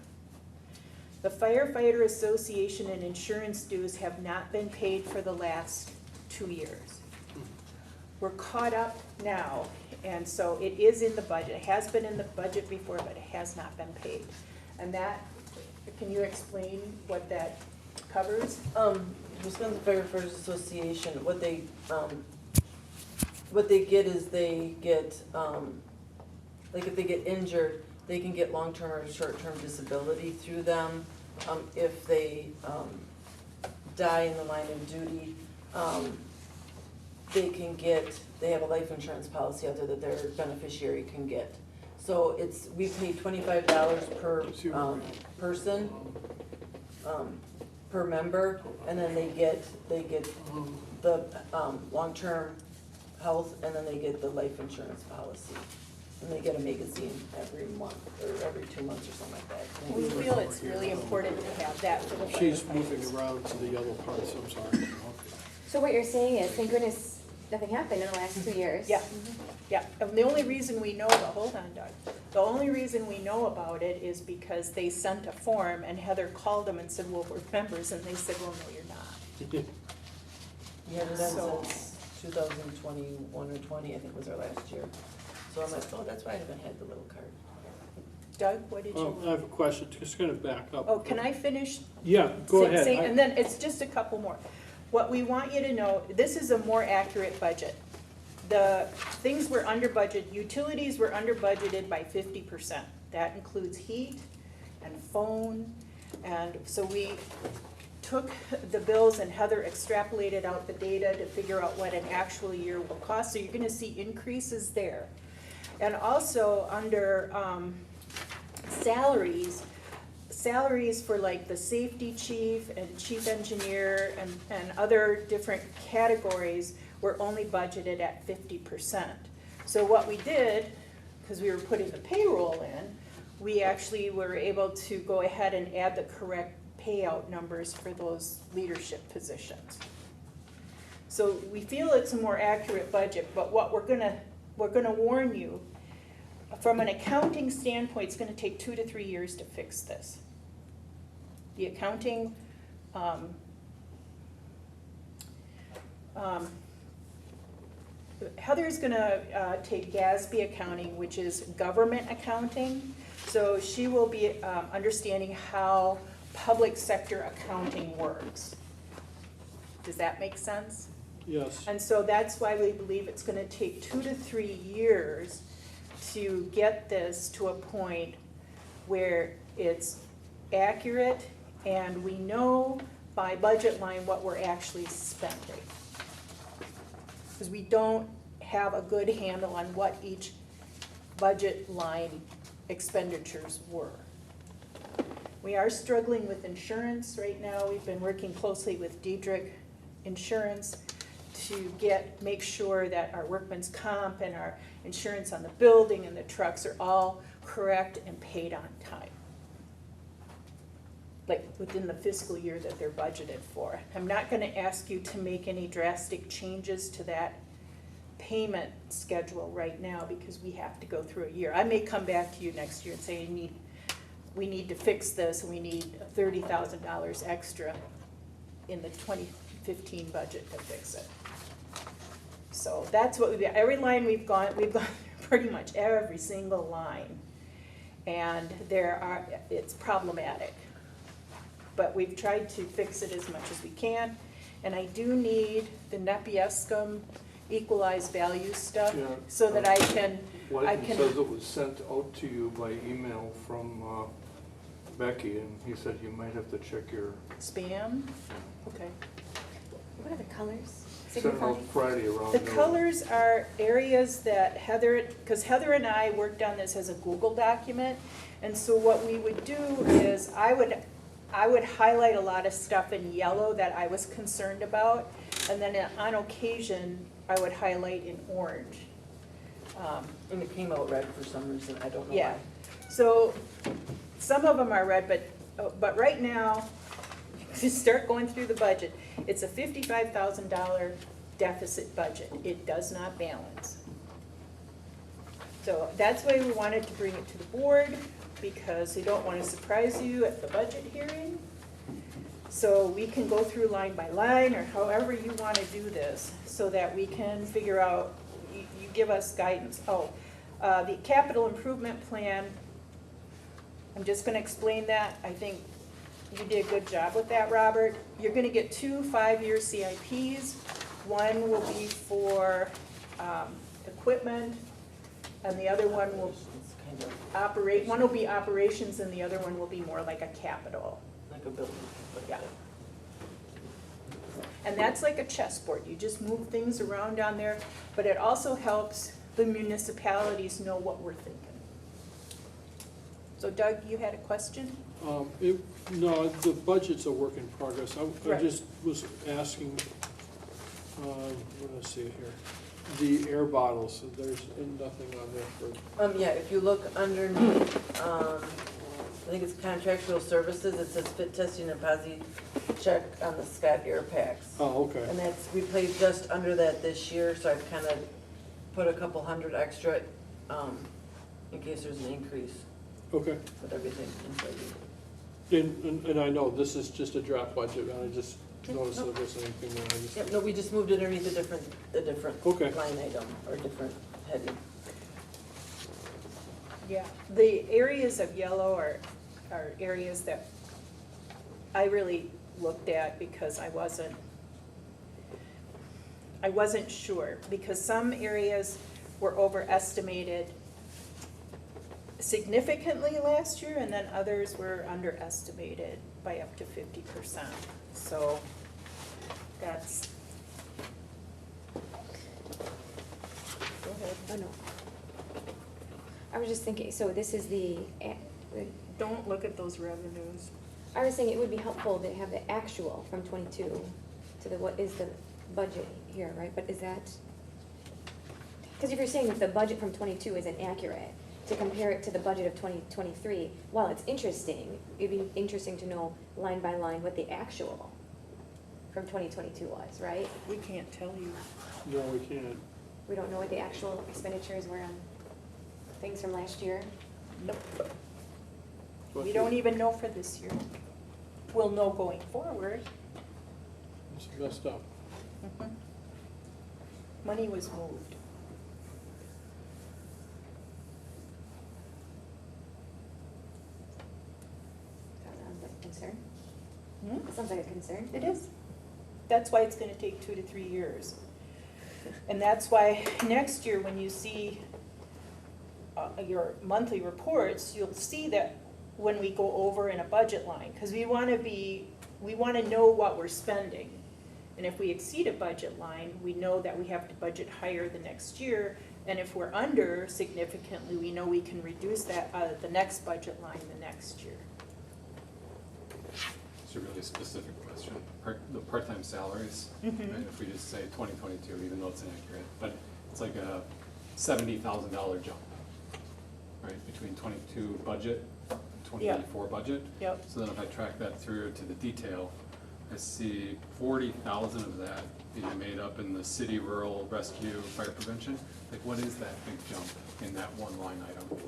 The firefighter association and insurance dues have not been paid for the last 2 years. We're caught up now, and so it is in the budget. It has been in the budget before, but it has not been paid. And that, can you explain what that covers? Wisconsin Firefighters Association, what they get is they get, like if they get injured, they can get long-term or short-term disability through them. If they die in the line of duty, they have a life insurance policy out there that their beneficiary can get. So we pay $25 per person, per member, and then they get the long-term health, and then they get the life insurance policy. And they get a magazine every month, or every 2 months or something like that. We feel it's really important to have that for the She's firefighters. moving around to the yellow parts, I'm sorry. So what you're saying is, thank goodness, nothing happened in the last 2 years. Yeah, yeah. And the only reason we know, hold on, Doug. The only reason we know about it is because they sent a form and Heather called them and said, well, we're members, and they said, well, no, you're not. We haven't done So- since 2021 or 20, I think was our last year. So I'm like, oh, that's why I haven't had the little card. Doug, what did you I have a question, just gonna back up. Oh, can I finish? Yeah, go ahead. And then it's just a couple more. what we want you to know, this is a more accurate budget. The things were under budget, utilities were under budgeted by 50%. That includes heat and phone. And so we took the bills and Heather extrapolated out the data to figure out what an actual year will cost. So you're gonna see increases there. And also under salaries for like the safety chief and chief engineer and other different categories were only budgeted at 50%. So what we did, because we were putting the payroll in, we actually were able to go ahead and add the correct payout numbers for those leadership positions. So we feel it's a more accurate budget, but what we're gonna warn you, from an accounting standpoint, it's gonna take 2 to 3 years to fix this. The accounting, Heather's gonna take GASB accounting, which is government accounting. So she will be understanding how public sector accounting works. Does that make sense? Yes. And so that's why we believe it's gonna take 2 to 3 years to get this to a point where it's accurate and we know by budget line what we're actually spending. Because we don't have a good handle on what each budget line expenditures were. We are struggling with insurance right now. We've been working closely with Diedrich Insurance to make sure that our workman's comp and our insurance on the building and the trucks are all correct and paid on time. Like within the fiscal year that they're budgeted for. I'm not gonna ask you to make any drastic changes to that payment schedule right now because we have to go through a year. I may come back to you next year and say, we need to fix this, and we need $30,000 extra in the 2015 budget to fix it. So that's what every line we've gone through pretty much every single line. And it's problematic. But we've tried to fix it as much as we can. And I do need the Nepiescum equalized value stuff Yeah. so that I can. Whiten says it was sent out to you by email from Becky, and he said you might have to check your. Spam? Okay. What are the colors? Sent it out Friday around. The noon. colors are areas that because Heather and I worked on this as a Google document. And so what we would do is I would highlight a lot of stuff in yellow that I was concerned about. And then on occasion, I would highlight in orange. And it came out red for some reason, I don't know Yeah, why. so some of them are red, but right now, to start going through the budget, it's a $55,000 deficit budget. It does not balance. So that's why we wanted to bring it to the board, because we don't want to surprise you at the budget hearing. So we can go through line by line, or however you want to do this, so that we can figure out, you give us guidance. The capital improvement plan, I'm just gonna explain that. I think you did a good job with that, Robert. You're gonna get 2 5-year CIPs. One will be for equipment, and the other one will It's kind of one will be operations, and the other one will be more like a capital. like a building. but Yeah. And that's like a chessboard. You just move things around down there, but it also helps the municipalities know what we're thinking. So Doug, you had a question? No, the budget's a work in progress. I Right. just was asking, what did I see here? The air bottles, there's nothing on there for, Yeah, if you look underneath, I think it's contractual services, it says fit testing and posi check on the Scott Air Packs. oh, okay. And we played just under that this year, so I've kind of put a couple hundred extra, in case there's an increase Okay. with everything inflated. And I know this is just a draft budget, and I just noticed there wasn't anything there. I just- Yep, no, we just moved it underneath a different Okay. line item, or different heading. Yeah. The areas of yellow are areas that I really looked at because I wasn't I wasn't sure, because some areas were overestimated significantly last year, and then others were underestimated by up to 50%. So that's. Go ahead. Oh, no. I was just thinking, so this is Don't look at those revenues. I was saying it would be helpful to have the actual from 22 to what is the budget here, right? But is that, because if you're saying that the budget from 22 isn't accurate, to compare it to the budget of 2023, while it's interesting, it'd be interesting to know line by line what the actual from 2022 was, right? We can't tell you. No, we can't. We don't know what the actual expenditures were on things from last year. Nope. We don't even know for this year. We'll know going forward. It's messed up. Mhm. Money was moved. That sounds like a concern. Hmm? That sounds like a concern. It is. That's why it's gonna take 2 to 3 years. And that's why next year, when you see your monthly reports, you'll see that when we go over in a budget line, because we wanna know what we're spending. And if we exceed a budget line, we know that we have to budget higher the next year. And if we're under significantly, we know we can reduce that out of the next budget line the next year. It's a really specific question. The part-time salaries, Mhm. right, if we just say 2022, even though it's inaccurate, but it's like a $70,000 jump, right, between 22 budget, and 2024 budget. Yep. So then if I track that through to the detail, I see 40,000 of that being made up in the city rural rescue fire prevention. Like, what is that big jump in that one line item?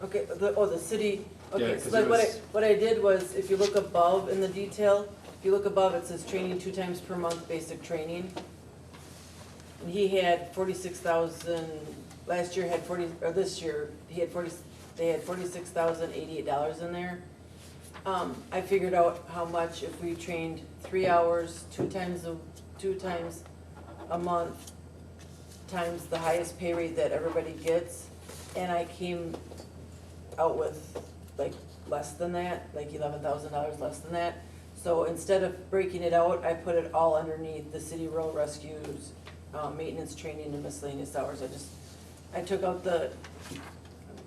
Okay, the city, Yeah, okay, 'cause so like it what I, was- what I did was, if you look above in the detail, if you look above, it says training 2 times per month, basic training. And he had 46,000, last year had 40, or this year, he had 40, they had $46,088 in there. I figured out how much if we trained 3 hours, 2 times a month, times the highest pay rate that everybody gets, and I came out with like less than that, like $11,000 less than that. So instead of breaking it out, I put it all underneath the city rural rescues, maintenance, training, and miscellaneous hours. I took out I'm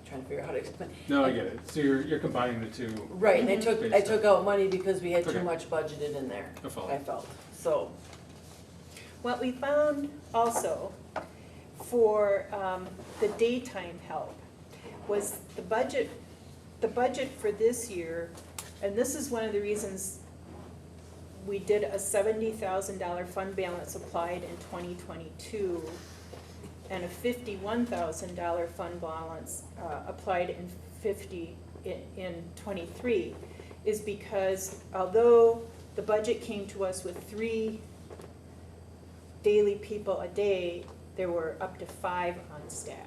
trying to figure out how to explain. No, I get it. So you're combining the two. Right, and I Based took on- out money because we had too Okay. much budgeted in there, I follow. I felt, so. What we found also for the daytime help was the budget for this year, and this is one of the reasons we did a $70,000 fund balance applied in 2022 and a $51,000 fund balance applied in 23, is because although the budget came to us with 3 daily people a day, there were up to 5 on staff.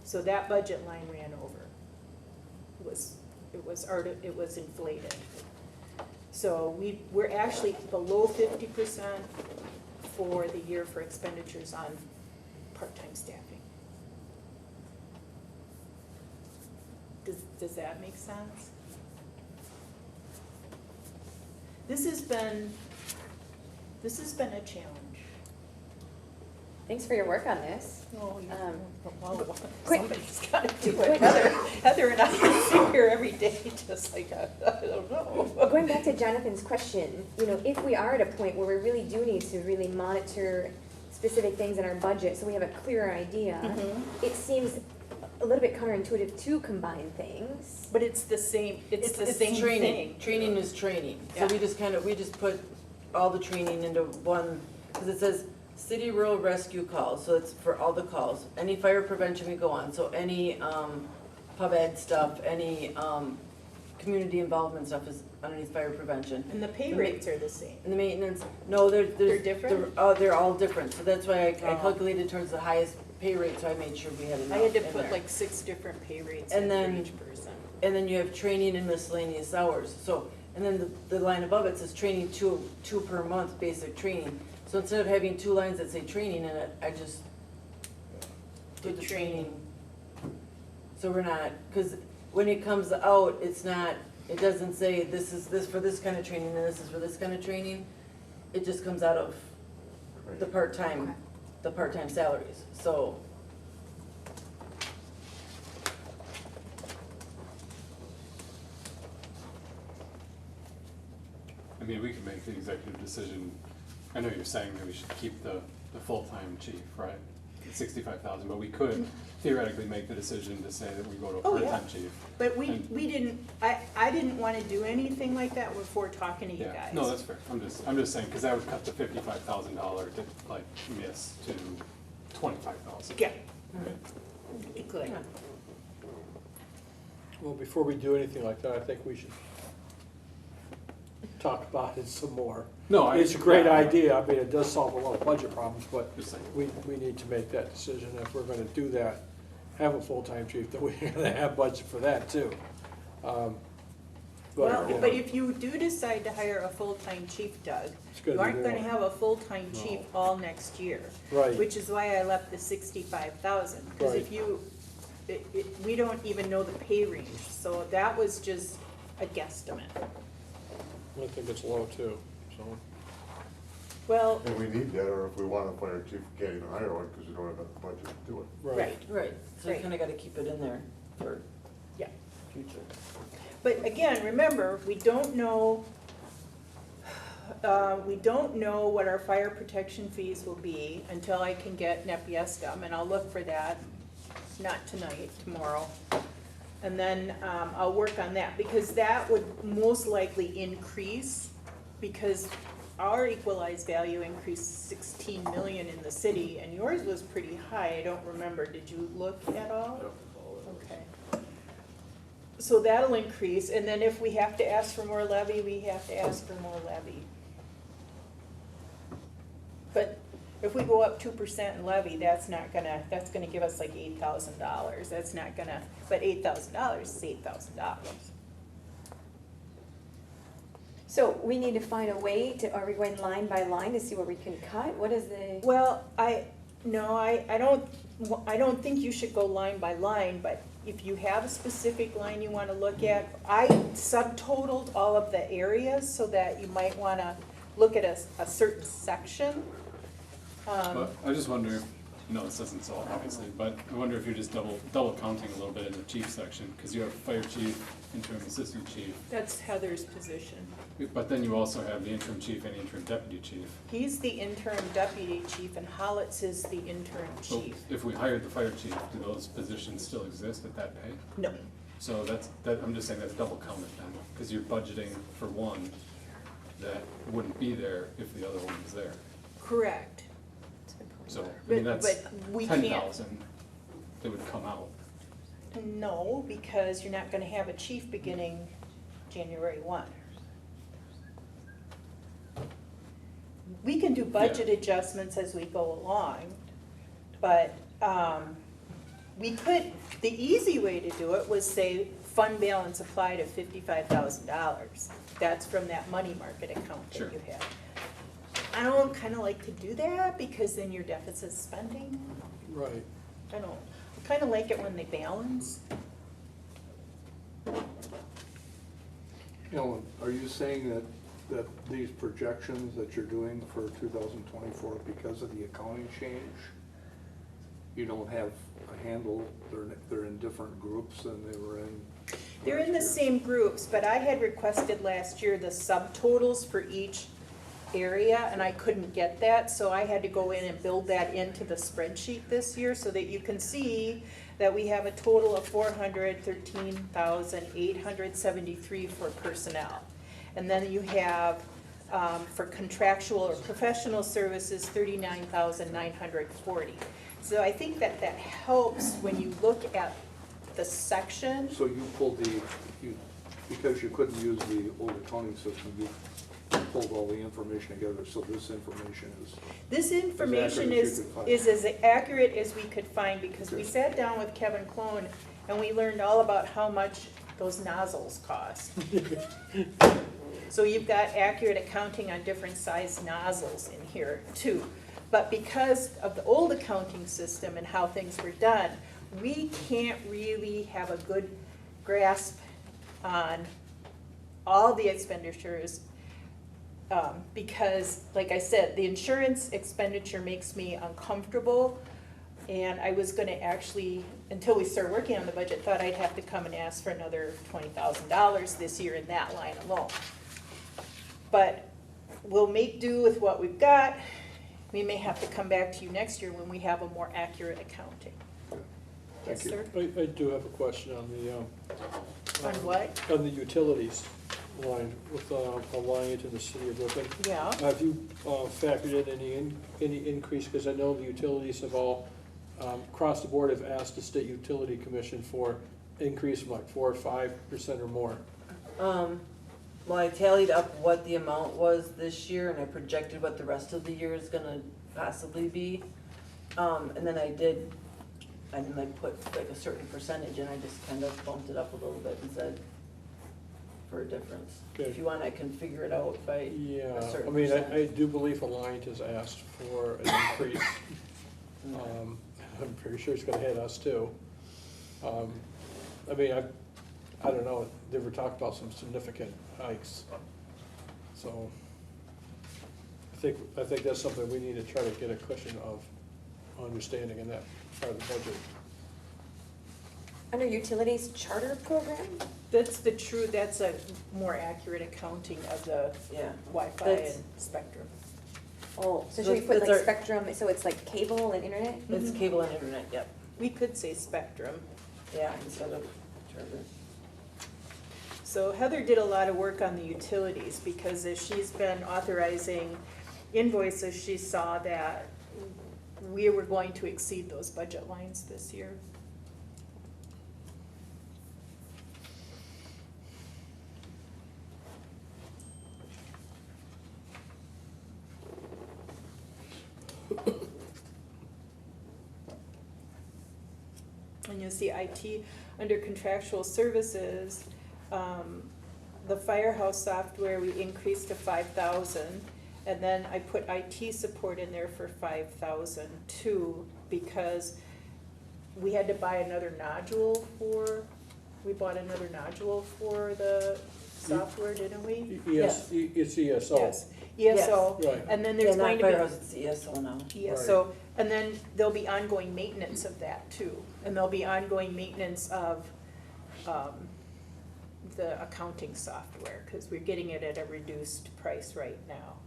So that budget line ran over. It was inflated. So we're actually below 50% for the year for expenditures on part-time staffing. Does that make sense? This has been a challenge. Thanks for your work on this. Oh, Quick. somebody's gotta do Quick. it. Heather and I sit here every day just like, I don't know. Going back to Jonathan's question, if we are at a point where we really do need to really monitor specific things in our budget, so we have a clearer idea, Mhm. it seems a little bit counterintuitive to combine things. But it's the same, it's the same training. thing. Training is training. So Yeah. we just put all the training into one, because it says city rural rescue calls, so it's for all the calls. Any fire prevention we go on, so any pub ed stuff, any community involvement stuff is underneath fire prevention. And the pay The ma- rates are the same. And the maintenance, no, they're different? they're all different, so that's why I Oh. calculated towards the highest pay rate, so I made sure we had enough I had to in put there. like 6 different pay rates And in for then- each person. And then you have training and miscellaneous hours, so And then the line above it says training two per month, basic training. So instead of having two lines that say training in it, I just did the training. So we're not, because when it comes out, it's not, it doesn't say this is this for this kind of training and this is for this kind of training. It just comes out of the part-time salaries, so. I mean, we could make the executive decision, I know you're saying that we should keep the full-time chief, right? 65,000, but we could theoretically make the decision to say that we go to a Oh, yeah. part-time chief. But we And- didn't, I didn't wanna do anything like that before talking to you Yeah, guys. no, that's fair, I'm just saying, cause that would cut the $55,000 to like miss to 25,000. Yeah, it could. Yeah. Well, before we do anything like that, I think we should talk about it some more. No, It's a great yeah, idea, I mean, it does solve a lot of budget problems, but Just saying. we need to make that decision. If we're gonna do that, have a full-time chief, then we're gonna have budget for that too. Well, you know, but if you do decide to hire a full-time chief, Doug, It's gonna you be aren't gonna more. have a full-time No. chief all next year. Right. Which is why I left the 65,000, because if Right. you, we don't even know the pay range, so that was just a guesstimate. I think it's low too, so. Well, And we need that, or if we want to fire chief, we can't even hire one because we don't have the budget to do it. right, Right, so you Right. kinda gotta keep it in there for yeah. future. But again, remember, we don't know what our fire protection fees will be until I can get Nepiescum, and I'll look for that, not tonight, tomorrow. And then, I'll work on that, because that would most likely increase, because our equalized value increased 16 million in the city, and yours was pretty high, I don't remember, did you look at all? Okay. So that'll increase, and then if we have to ask for more levy, we have to ask for more levy. But if we go up 2% in levy, that's gonna give us like $8,000, that's not gonna, but $8,000 is $8,000. So we need to find a way to, are we going line by line to see where we can cut? What is the? Well, I don't think you should go line by line, but if you have a specific line you wanna look at, I subtotaled all of the areas so that you might wanna look at a certain section. But I just wonder if, this doesn't solve obviously, but I wonder if you're just double counting a little bit in the chief section, cause you have fire chief, interim assistant chief, That's Heather's position. but then you also have the interim chief and interim deputy chief. He's the interim deputy chief and Hollitz is the interim So chief. if we hired the fire chief, do those positions still exist at that pay? No, So I'm just saying that's double counted then, cause you're budgeting for one that wouldn't be there if the other one was there. correct. So, I mean, But- that's but we can't- 10,000 that would come out. No, because you're not gonna have a chief beginning January 1. We can do budget adjustments as we go along, but we could, the easy way to do it was say fund balance apply to $55,000. That's from that money market account Sure. that you have. I don't kinda like to do that because then your deficit spending, Right. I kinda like it when they balance. Ellen, are you saying that these projections that you're doing for 2024, because of the accounting change, you don't have a handle, they're in different groups than they were in? They're in the last year? same groups, but I had requested last year the subtotals for each area, and I couldn't get that, so I had to go in and build that into the spreadsheet this year, so that you can see that we have a total of 413,873 for personnel. And then you have, for contractual or professional services, 39,940. So I think that helps when you look at the section. So you pulled because you couldn't use the old accounting system, you pulled all the information together, so this information is. This information as you could find. is as accurate as we could find, because we Okay. sat down with Kevin Clone and we learned all about how much those nozzles cost. So you've got accurate accounting on different size nozzles in here too. But because of the old accounting system and how things were done, we can't really have a good grasp on all the expenditures. Because, like I said, the insurance expenditure makes me uncomfortable. And I was gonna actually, until we started working on the budget, thought I'd have to come and ask for another $20,000 this year in that line alone. But we'll make do with what we've got. We may have to come back to you next year when we have a more accurate accounting. Yes, Thank you. sir? I do have a question on the, On what? on the utilities line, with aligning it to the city of Ripon. Yeah. Have you factored in any increase, because I know the utilities have all, across the board have asked the state utility commission for increase from like 4 or 5% or more. Well, I tallied up what the amount was this year and I projected what the rest of the year is gonna possibly be. And then I didn't like put like a certain percentage and I just kind of bumped it up a little bit and said for a difference. Okay. If you want, I can figure it out by Yeah, a certain I mean, percent. I do believe Alliant has asked for an increase. I'm pretty sure it's gonna hit us too. I mean, I don't know, they were talking about some significant hikes. So, I think that's something we need to try to get a cushion of understanding in that part of the budget. Under utilities charter program? That's a more accurate accounting of the Yeah. Wi-Fi That's- and Spectrum. Oh, so So should we put that's like our- spectrum, so it's like cable and internet? It's cable and internet, yep, We could say Spectrum. yeah, instead of charter. So Heather did a lot of work on the utilities because as she's been authorizing invoices, she saw that we were going to exceed those budget lines this year. And you'll see IT under contractual services, the firehouse software, we increased to 5,000. And then I put IT support in there for 5,000 too, because we had to buy another nodule we bought another nodule for the software, didn't we? Yes, it's ESO. Yes, ESO, Right. and then Yeah, there's not going to be. firehouse, it's ESO now. ESO, and then there'll be ongoing maintenance of that too. And there'll be ongoing maintenance of, the accounting software, because we're getting it at a reduced price right now.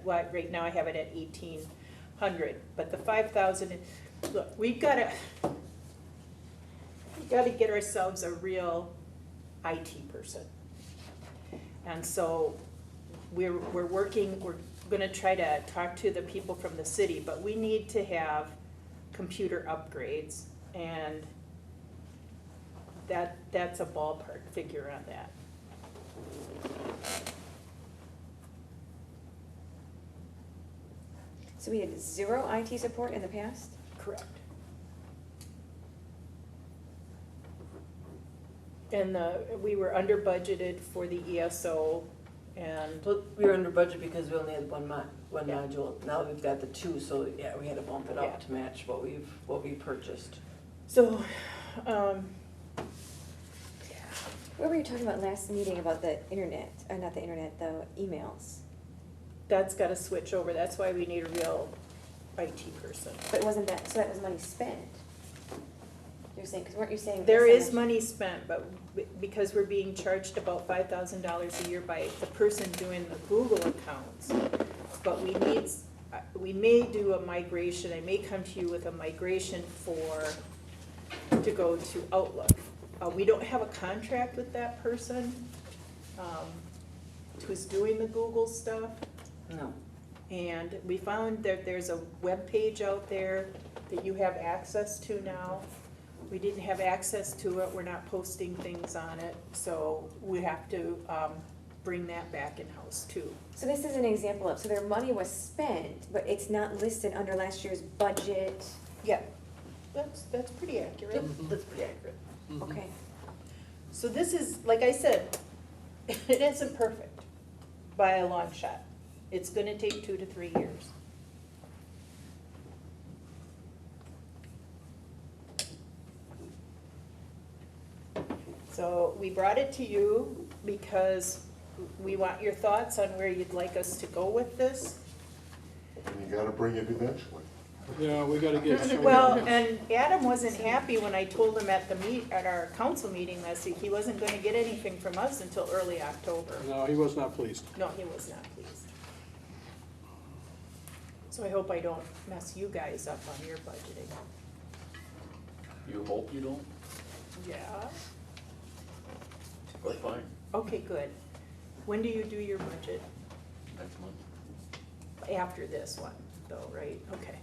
Right now I have it at 1,800, but the 5,000, look, we've gotta get ourselves a real IT person. And so we're gonna try to talk to the people from the city, but we need to have computer upgrades, and that's a ballpark figure on that. So we had 0 IT support in the past? Correct. And we were under budgeted for the ESO, and Well, we were under budget because we only had one Yeah. module, now we've got the two, so yeah, we had to bump it Yeah. up to match what we purchased. so, What were you talking about last meeting about the internet, not the internet, the emails? that's gotta switch over, that's why we need a real IT person. But wasn't that, so that was money spent? You're saying, because weren't you saying? There this is much- money spent, but because we're being charged about $5,000 a year by the person doing the Google accounts, but we may do a migration, I may come to you with a migration to go to Outlook. We don't have a contract with that person, who's doing the Google stuff. No. And we found that there's a web page out there that you have access to now. We didn't have access to it, we're not posting things on it, so we have to bring that back in-house too. So this is an example of, so their money was spent, but it's not listed under last year's budget. Yeah, that's pretty accurate. That's pretty accurate. Okay. So this is, like I said, it isn't perfect. by a long shot. It's gonna take 2 to 3 years. So we brought it to you because we want your thoughts on where you'd like us to go with this. And you gotta bring it eventually. Yeah, we gotta get. Well, and Adam wasn't happy when I told him at our council meeting last week, he wasn't gonna get anything from us until early October. No, he was not pleased. No, he was not pleased. So I hope I don't mess you guys up on your budgeting. You hope you don't? Yeah, That's fine. okay, good. When do you do your budget? Next month. After this one, though, right? Okay.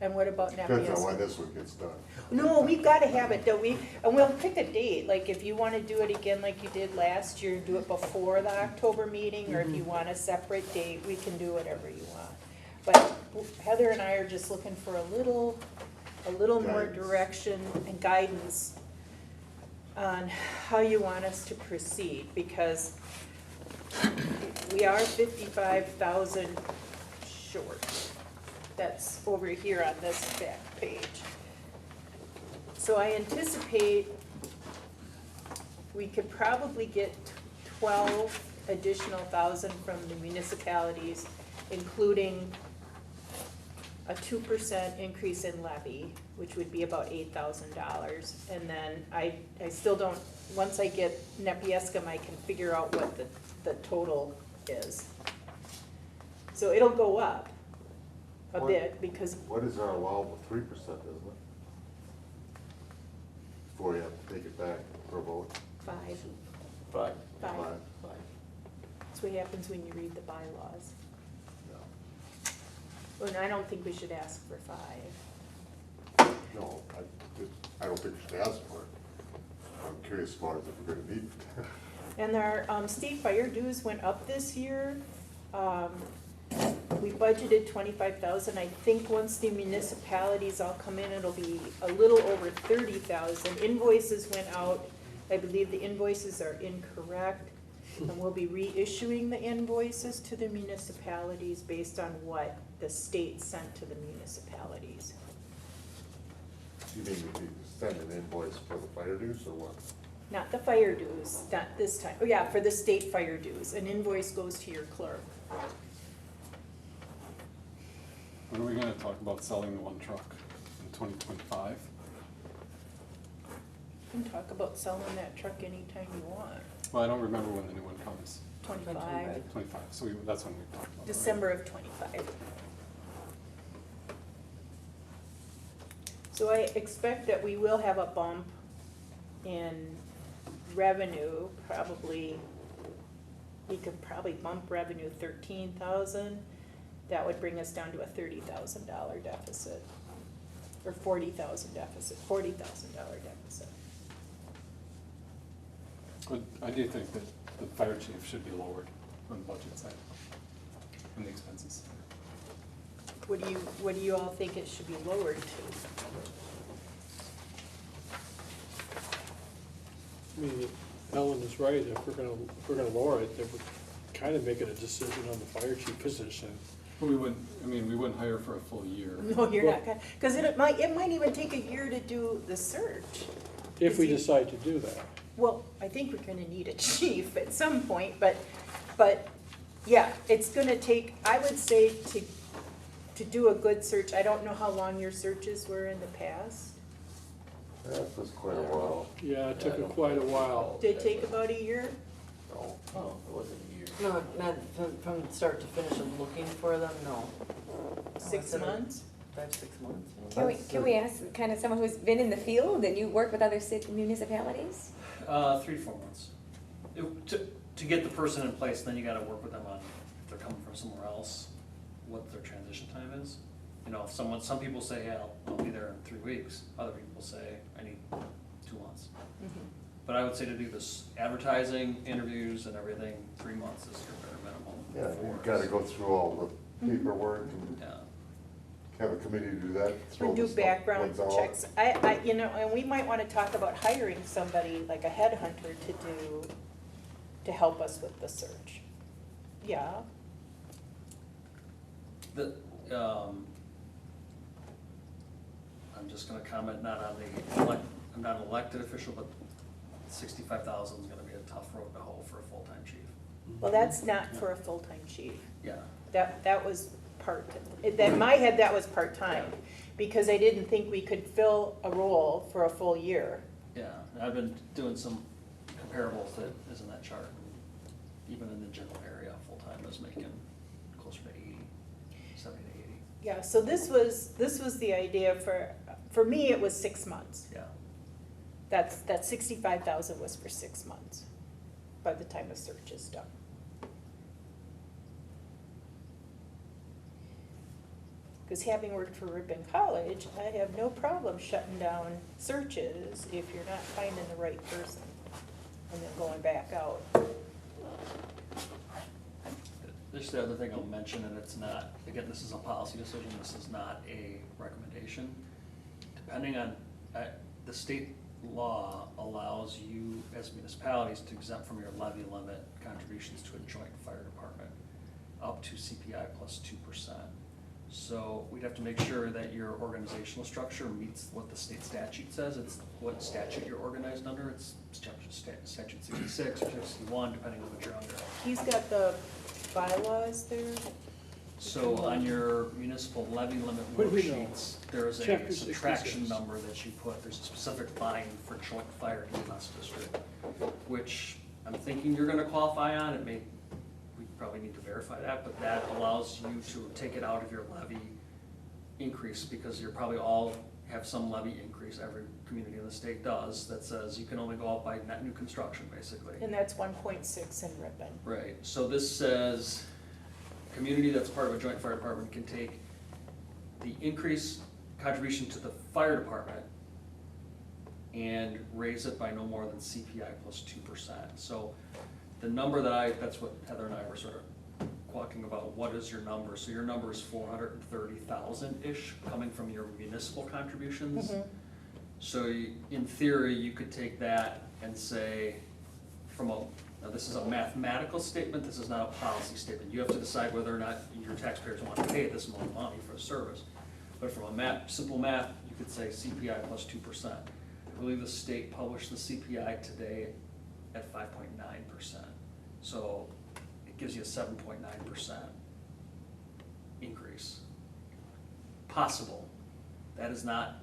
And what about Depends on when Nepias? this one gets done. No, we've gotta have it, don't we? And we'll pick a date, like if you wanna do it again like you did last year, do it before the October meeting, or if you want a separate date, we can do whatever you want. But Heather and I are just looking for a little more Guidance. direction and guidance on how you want us to proceed, because we are 55,000 short. That's over here on this back page. So I anticipate we could probably get 12 additional thousand from the municipalities, including a 2% increase in levy, which would be about $8,000. And then I still don't, once I get Nepiescum, I can figure out what the total is. So it'll go up a What- bit because, What is our allowable 3%, isn't it? Before you have to take it back for a vote. five. Five. That's what happens when you read the bylaws. No. And I don't think we should ask for 5. No, I don't think we should ask for it. I'm curious about it if we're gonna need it. And our state fire dues went up this year. We budgeted 25,000. I think once the municipalities all come in, it'll be a little over 30,000. Invoices went out. I believe the invoices are incorrect. And we'll be reissuing the invoices to the municipalities based on what the state sent to the municipalities. You mean we send an invoice for the fire dues or what? Not the fire dues, not this time. Oh yeah, for the state fire dues. An invoice goes to your clerk. When are we gonna talk about selling the one truck in 2025? You can talk about selling that truck anytime you want. Well, I don't remember when the new one comes. 25, 25, so that's when we talked about it, right? December of 25. So I expect that we will have a bump in revenue, probably, we could probably bump revenue 13,000. That would bring us down to a $30,000 deficit, or $40,000 deficit, $40,000 deficit. But I do think that the fire chief should be lowered on the budget side, on the expenses. What do you all think it should be lowered to? I mean, Ellen is right, if we're gonna lower it, then we're kind of making a decision on the fire chief position. But we wouldn't hire for a full year. No, you're not gonna, because it might even take a year to do the search. If we Is he- decide to do that. Well, I think we're gonna need a chief at some point, but yeah, it's gonna take, I would say to do a good search, I don't know how long your searches were in the past. That was quite a while. Yeah, it took quite a while. Did it take about a year? No, no, it wasn't a year. No, not from start to finish of looking for them, no. 6 months? 5-6 months. maybe. Can we ask kind of someone who's been in the field and you work with other municipalities? 3 to 4 months. To get the person in place, then you gotta work with them on, if they're coming from somewhere else, what their transition time is. You know, if some people say, yeah, I'll be there in 3 weeks, other people say, I need 2 months. But I would say to do this advertising, interviews and everything, 3 months is your bare minimum. Yeah, you've gotta go through all the paperwork and Yeah. have a committee do that. throw We do the stuff background ones out. checks. And we might wanna talk about hiring somebody, like a headhunter to help us with the search. Yeah, The, I'm just gonna comment not on I'm not an elected official, but 65,000 is gonna be a tough road to hoe for a full-time chief. well, that's not for a full-time chief. Yeah, That was in my head, that was part-time, because I didn't think we could fill a role for a full year. yeah, and I've been doing some comparables that is in that chart. Even in the general area, full-time is making closer to 80, 70 to 80, Yeah, so this was the idea for me, it was 6 months. yeah. That 65,000 was for 6 months, by the time the search is done. Because having worked for Ripon College, I have no problem shutting down searches if you're not finding the right person, and then going back out. This is the other thing I'll mention, and it's not, again, this is a policy decision, this is not a recommendation. Depending on, the state law allows you as municipalities to exempt from your levy limit contributions to a joint fire department up to CPI plus 2%. So we'd have to make sure that your organizational structure meets what the state statute says. It's what statute you're organized under. It's statute 66 or 61, depending on what you're under. He's got the bylaws there. So on your municipal levy limit What do we know? worksheets, there is a Chapter subtraction 66. number that you put. There's a specific line for joint fire defense district, which I'm thinking you're gonna qualify on. It may, we probably need to verify that, but that allows you to take it out of your levy increase, because you're probably all have some levy increase. Every community in the state does, that says you can only go up by net new construction, basically. And that's 1.6 in Ripon. Right, so this says, community that's part of a joint fire department can take the increased contribution to the fire department and raise it by no more than CPI plus 2%. So the number that's what Heather and I were sort of talking about, what is your number? So your number is 430,000-ish coming from your municipal contributions. Mhm. So in theory, you could take that and say, now this is a mathematical statement, this is not a policy statement. You have to decide whether or not your taxpayers want to pay this amount of money for a service. But from a simple math, you could say CPI plus 2%. I believe the state published the CPI today at 5.9%. So it gives you a 7.9% increase. Possible. That is not,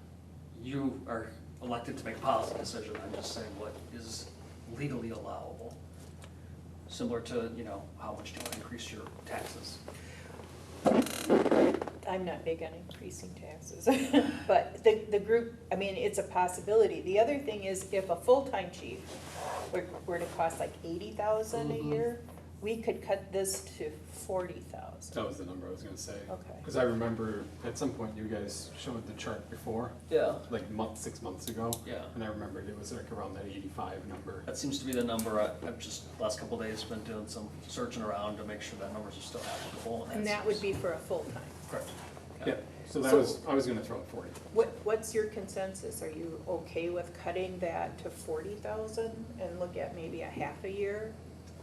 you are elected to make a policy decision. I'm just saying what is legally allowable. Similar to, how much do you want to increase your taxes? I'm not big on increasing taxes, but the group, it's a possibility. The other thing is, if a full-time chief were to cost like 80,000 a year, we could cut this to 40,000. That was the number I was gonna say. Okay. Because I remember at some point you guys showed the chart before, Yeah. like 6 months ago. Yeah. And I remembered it was like around that 85 number. That seems to be the number. I've just, last couple of days, been doing some searching around to make sure that numbers are still applicable. And that would be for a full-time. Correct. Yeah, so I was gonna throw it 40. What's your consensus? Are you okay with cutting that to 40,000 and look at maybe a half a year?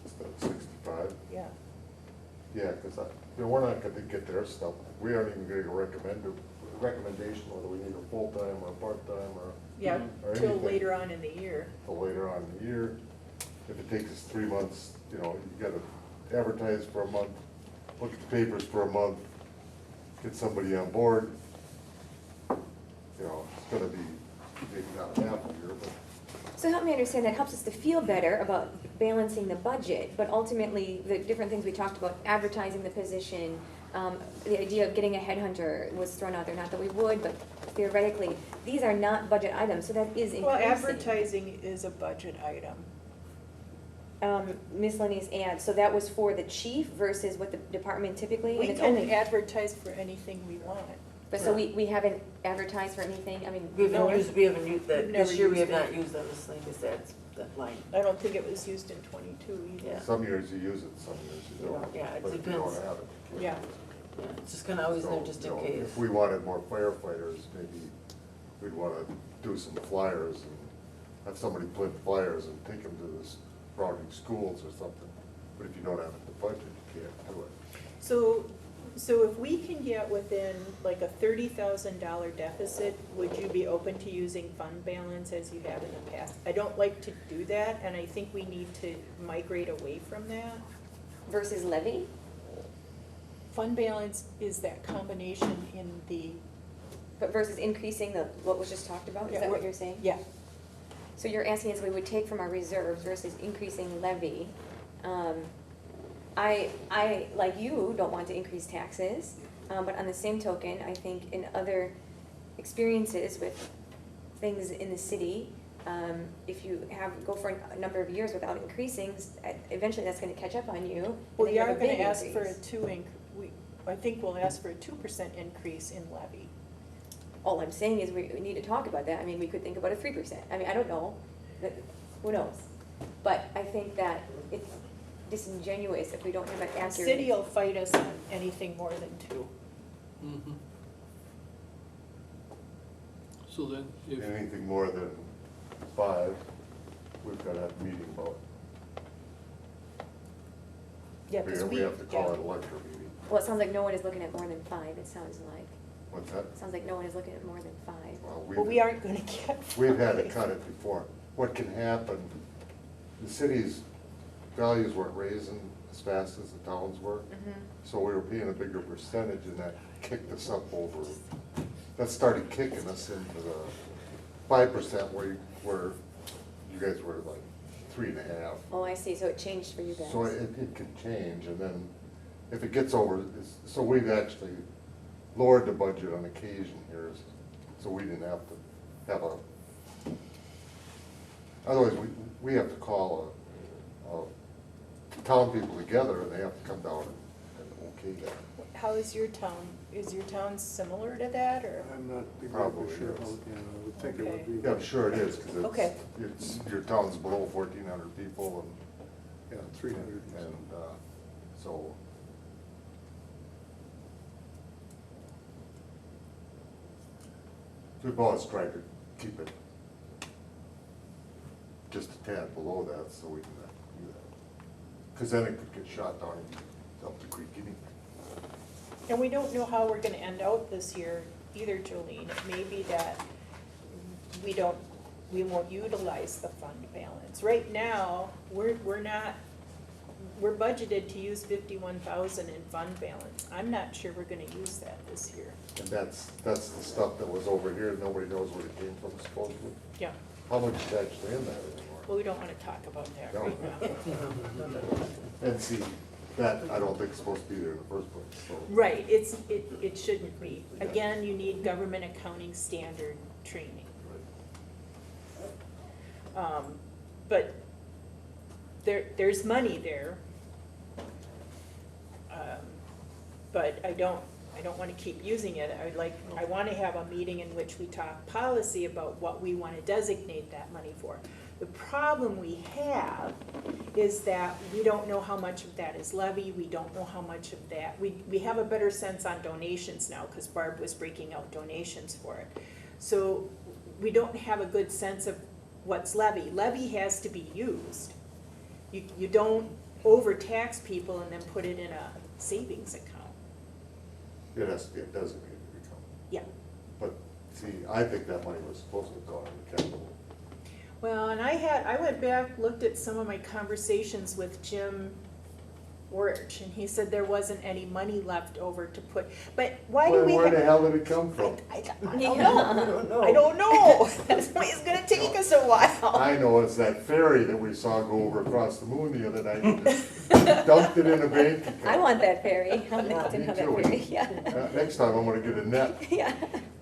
Instead of 65. Yeah. Yeah, because we're not gonna get their stuff. We aren't even getting a recommendation whether we need a full-time or a part-time Yeah, or till anything. later on in the year. till later on in the year. If it takes us 3 months, you gotta advertise for a month, look at the papers for a month, get somebody on board. It's gonna be maybe not a half a year, but So help me understand, that helps us to feel better about balancing the budget, but ultimately, the different things we talked about, advertising the position, the idea of getting a headhunter was thrown out there, not that we would, but theoretically, these are not budget items, so that is increasing. Well, advertising is a budget item. Miscellaneous ads, so that was for the chief versus what the department typically, We and it's can only, advertise for anything we want. but so we haven't advertised for anything, We No. haven't used We've that, never this year we used have it. not used that miscellaneous ads, that line. I don't think it was used in 22 either. Yeah. some years you use it, some years you don't. Yeah, it But if you don't depends. have it, you Yeah. can't use it. Yeah, it's just kinda always there So, just in case. If we wanted more firefighters, maybe we'd wanna do some flyers and have somebody print flyers and take them to the surrounding schools or something. But if you don't have the budget, you can't do it. So if we can get within like a $30,000 deficit, would you be open to using fund balance as you have in the past? I don't like to do that, and I think we need to migrate away from that. Versus levy? Fund balance is that combination in the, But versus increasing what was just talked about, is that what you're saying? yeah, So you're asking us, we would take from our reserves versus increasing levy. I, like you, don't want to increase taxes, but on the same token, I think in other experiences with things in the city, if you go for a number of years without increasing, eventually that's gonna catch up on you. and well, then we you have are a gonna big ask for a increase. I think we'll ask for a 2% increase in levy. All I'm saying is we need to talk about that. I mean, we could think about a 3%. I mean, I don't know, who knows? But I think that it's disingenuous if we don't have an The accurate. city will fight us on anything more than 2. Mhm. So then, if, Anything more than 5, we've got to have a meeting about. Yeah, because We have to call it a lecture meeting. Well, it sounds like no one is looking at more than 5, it sounds like. What's that? It sounds like no one is looking at more than 5. Well, we aren't gonna get. We've had to 5. cut it before. What can happen, the city's values weren't raising as fast as the towns were, so we were paying a bigger percentage, and that kicked us up over, that started kicking us into the 5% where you guys were like 3.5. Oh, I see, so it changed for you guys. So it could change, and then if it gets over, so we've actually lowered the budget on occasion here, so we didn't have to have otherwise we have to call town people together, and they have to come down and okay that. How is your town? Is your town similar to that, or? I'm not Probably exactly sure is. how, I would think it Okay. would be. Yeah, I'm sure it is, because Okay. your town's below 1,400 people, Yeah, 300. and so. We've always tried to keep it just a tad below that, so we can do that. Because then it could get shot down and up the creek anyway. And we don't know how we're gonna end out this year either, Jolene. It may be that we won't utilize the fund balance. Right now, we're budgeted to use 51,000 in fund balance. I'm not sure we're gonna use that this year. And that's the stuff that was over here, nobody knows where it came from supposedly. Yeah, How much is actually in that anymore? well, we don't wanna talk about that right now. And see, that I don't think is supposed to be there in the first place, so. Right, it shouldn't be. Again, you need government accounting standard training. But there's money there. But I don't wanna keep using it. I wanna have a meeting in which we talk policy about what we wanna designate that money for. The problem we have is that we don't know how much of that is levy, we don't know how much of that, we have a better sense on donations now, cause Barb was breaking out donations for it. So we don't have a good sense of what's levy. Levy has to be used. You don't overtax people and then put it in a savings account. It has to be a designated account. Yeah. But see, I think that money was supposed to have gone in the capital. Well, and I went back, looked at some of my conversations with Jim Worch, and he said there wasn't any money left over to put, but why do we Where the have? hell did it come from? I don't Yeah. know. I don't know. That's why it's gonna take us a while. I know, it's that ferry that we saw go over across the moon the other night, and just dumped it in a bank account. I want that ferry. I Me didn't have that too. ferry, yeah. Next time I'm gonna get a net. Yeah.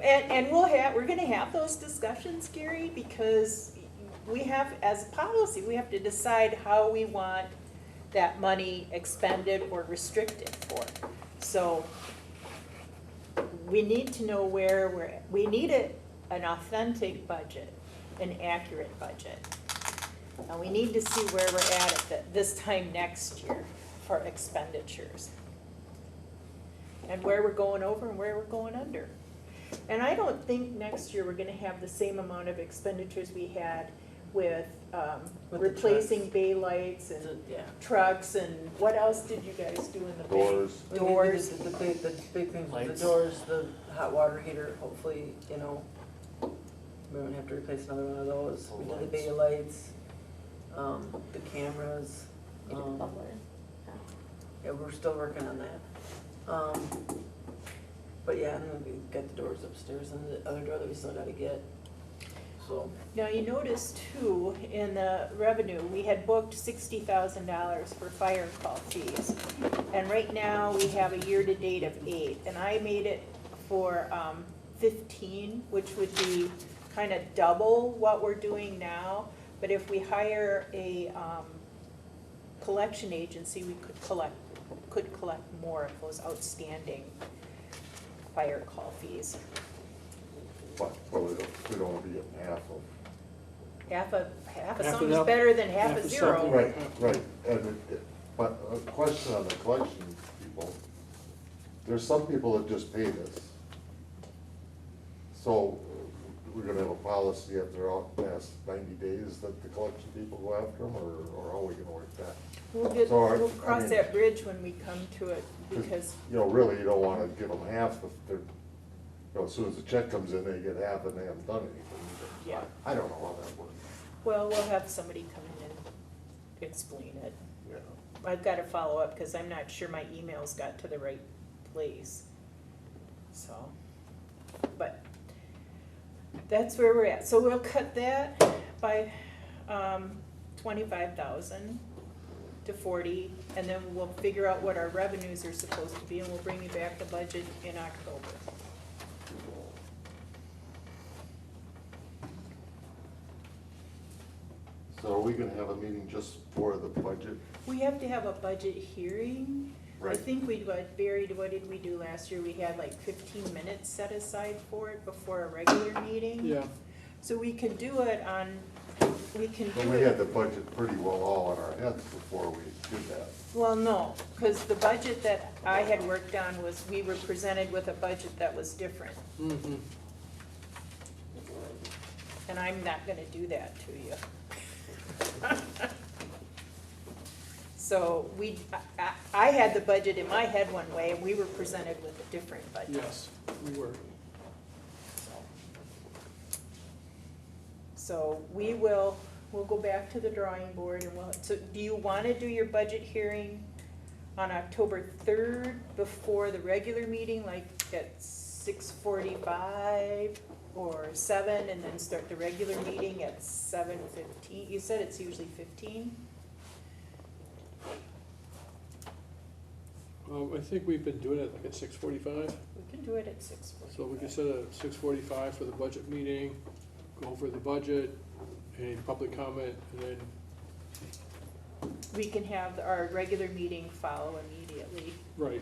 And we're gonna have those discussions, Gary, because we have, as a policy, we have to decide how we want that money expended or restricted for. So we need to know where we need an authentic budget, an accurate budget. And we need to see where we're at this time next year for expenditures. And where we're going over and where we're going under. And I don't think next year we're gonna have the same amount of expenditures we had with, With the replacing bay lights So, and yeah. trucks, and what else did you guys do in the bay? Doors. We Doors. did the big things with Lights. the doors, the hot water heater, hopefully, you know, we won't have to replace another one of those. We did the bay lights, the cameras. You did the butler. Yeah, we're still working on that. But yeah, and then we got the doors upstairs and the other door that we still gotta get, so. Now, you notice too, in the revenue, we had booked $60,000 for fire call fees. And right now, we have a year-to-date of 8, and I made it for 15, which would be kind of double what we're doing now. But if we hire a collection agency, we could collect more of those outstanding fire call fees. But we don't wanna be at half of. Half a Half of something's that- better than half half a of zero. something. Right, but a question on the collection people, there's some people that just pay this. So, we're gonna have a policy if they're out past 90 days that the collection people go after them, or how are we gonna work that? We'll cross that bridge when we come to it, because, You know, really, you don't wanna give them half if they're, you know, as soon as the check comes in, they get half and they haven't done anything. Yeah. I don't know how that works, well, we'll have somebody come in and explain it. yeah. I've gotta follow up, because I'm not sure my emails got to the right place. So, but that's where we're at. So we'll cut that by 25,000 to 40, and then we'll figure out what our revenues are supposed to be, and we'll bring you back the budget in October. So are we gonna have a meeting just for the budget? We have to have a budget hearing. I Right. think what did we do last year? We had like 15 minutes set aside for it before a regular meeting. Yeah, So we can do it on, we can But do we had it, the budget pretty well all in our heads before we did that. well, no, because the budget that I had worked on was, we were presented with a budget that was different. mm-hmm. And I'm not gonna do that to you. So I had the budget in my head one way, and we were presented with a different budget. Yes, we were. So we'll go back to the drawing board, and so do you wanna do your budget hearing on October 3rd before the regular meeting, like at 6:45 or 7, and then start the regular meeting at 7:15? You said it's usually 15? I think we've been doing it like at 6:45, We can do it at 6:45. so we can set a 6:45 for the budget meeting, go over the budget, any public comment, and then, We can have our regular meeting follow immediately. right.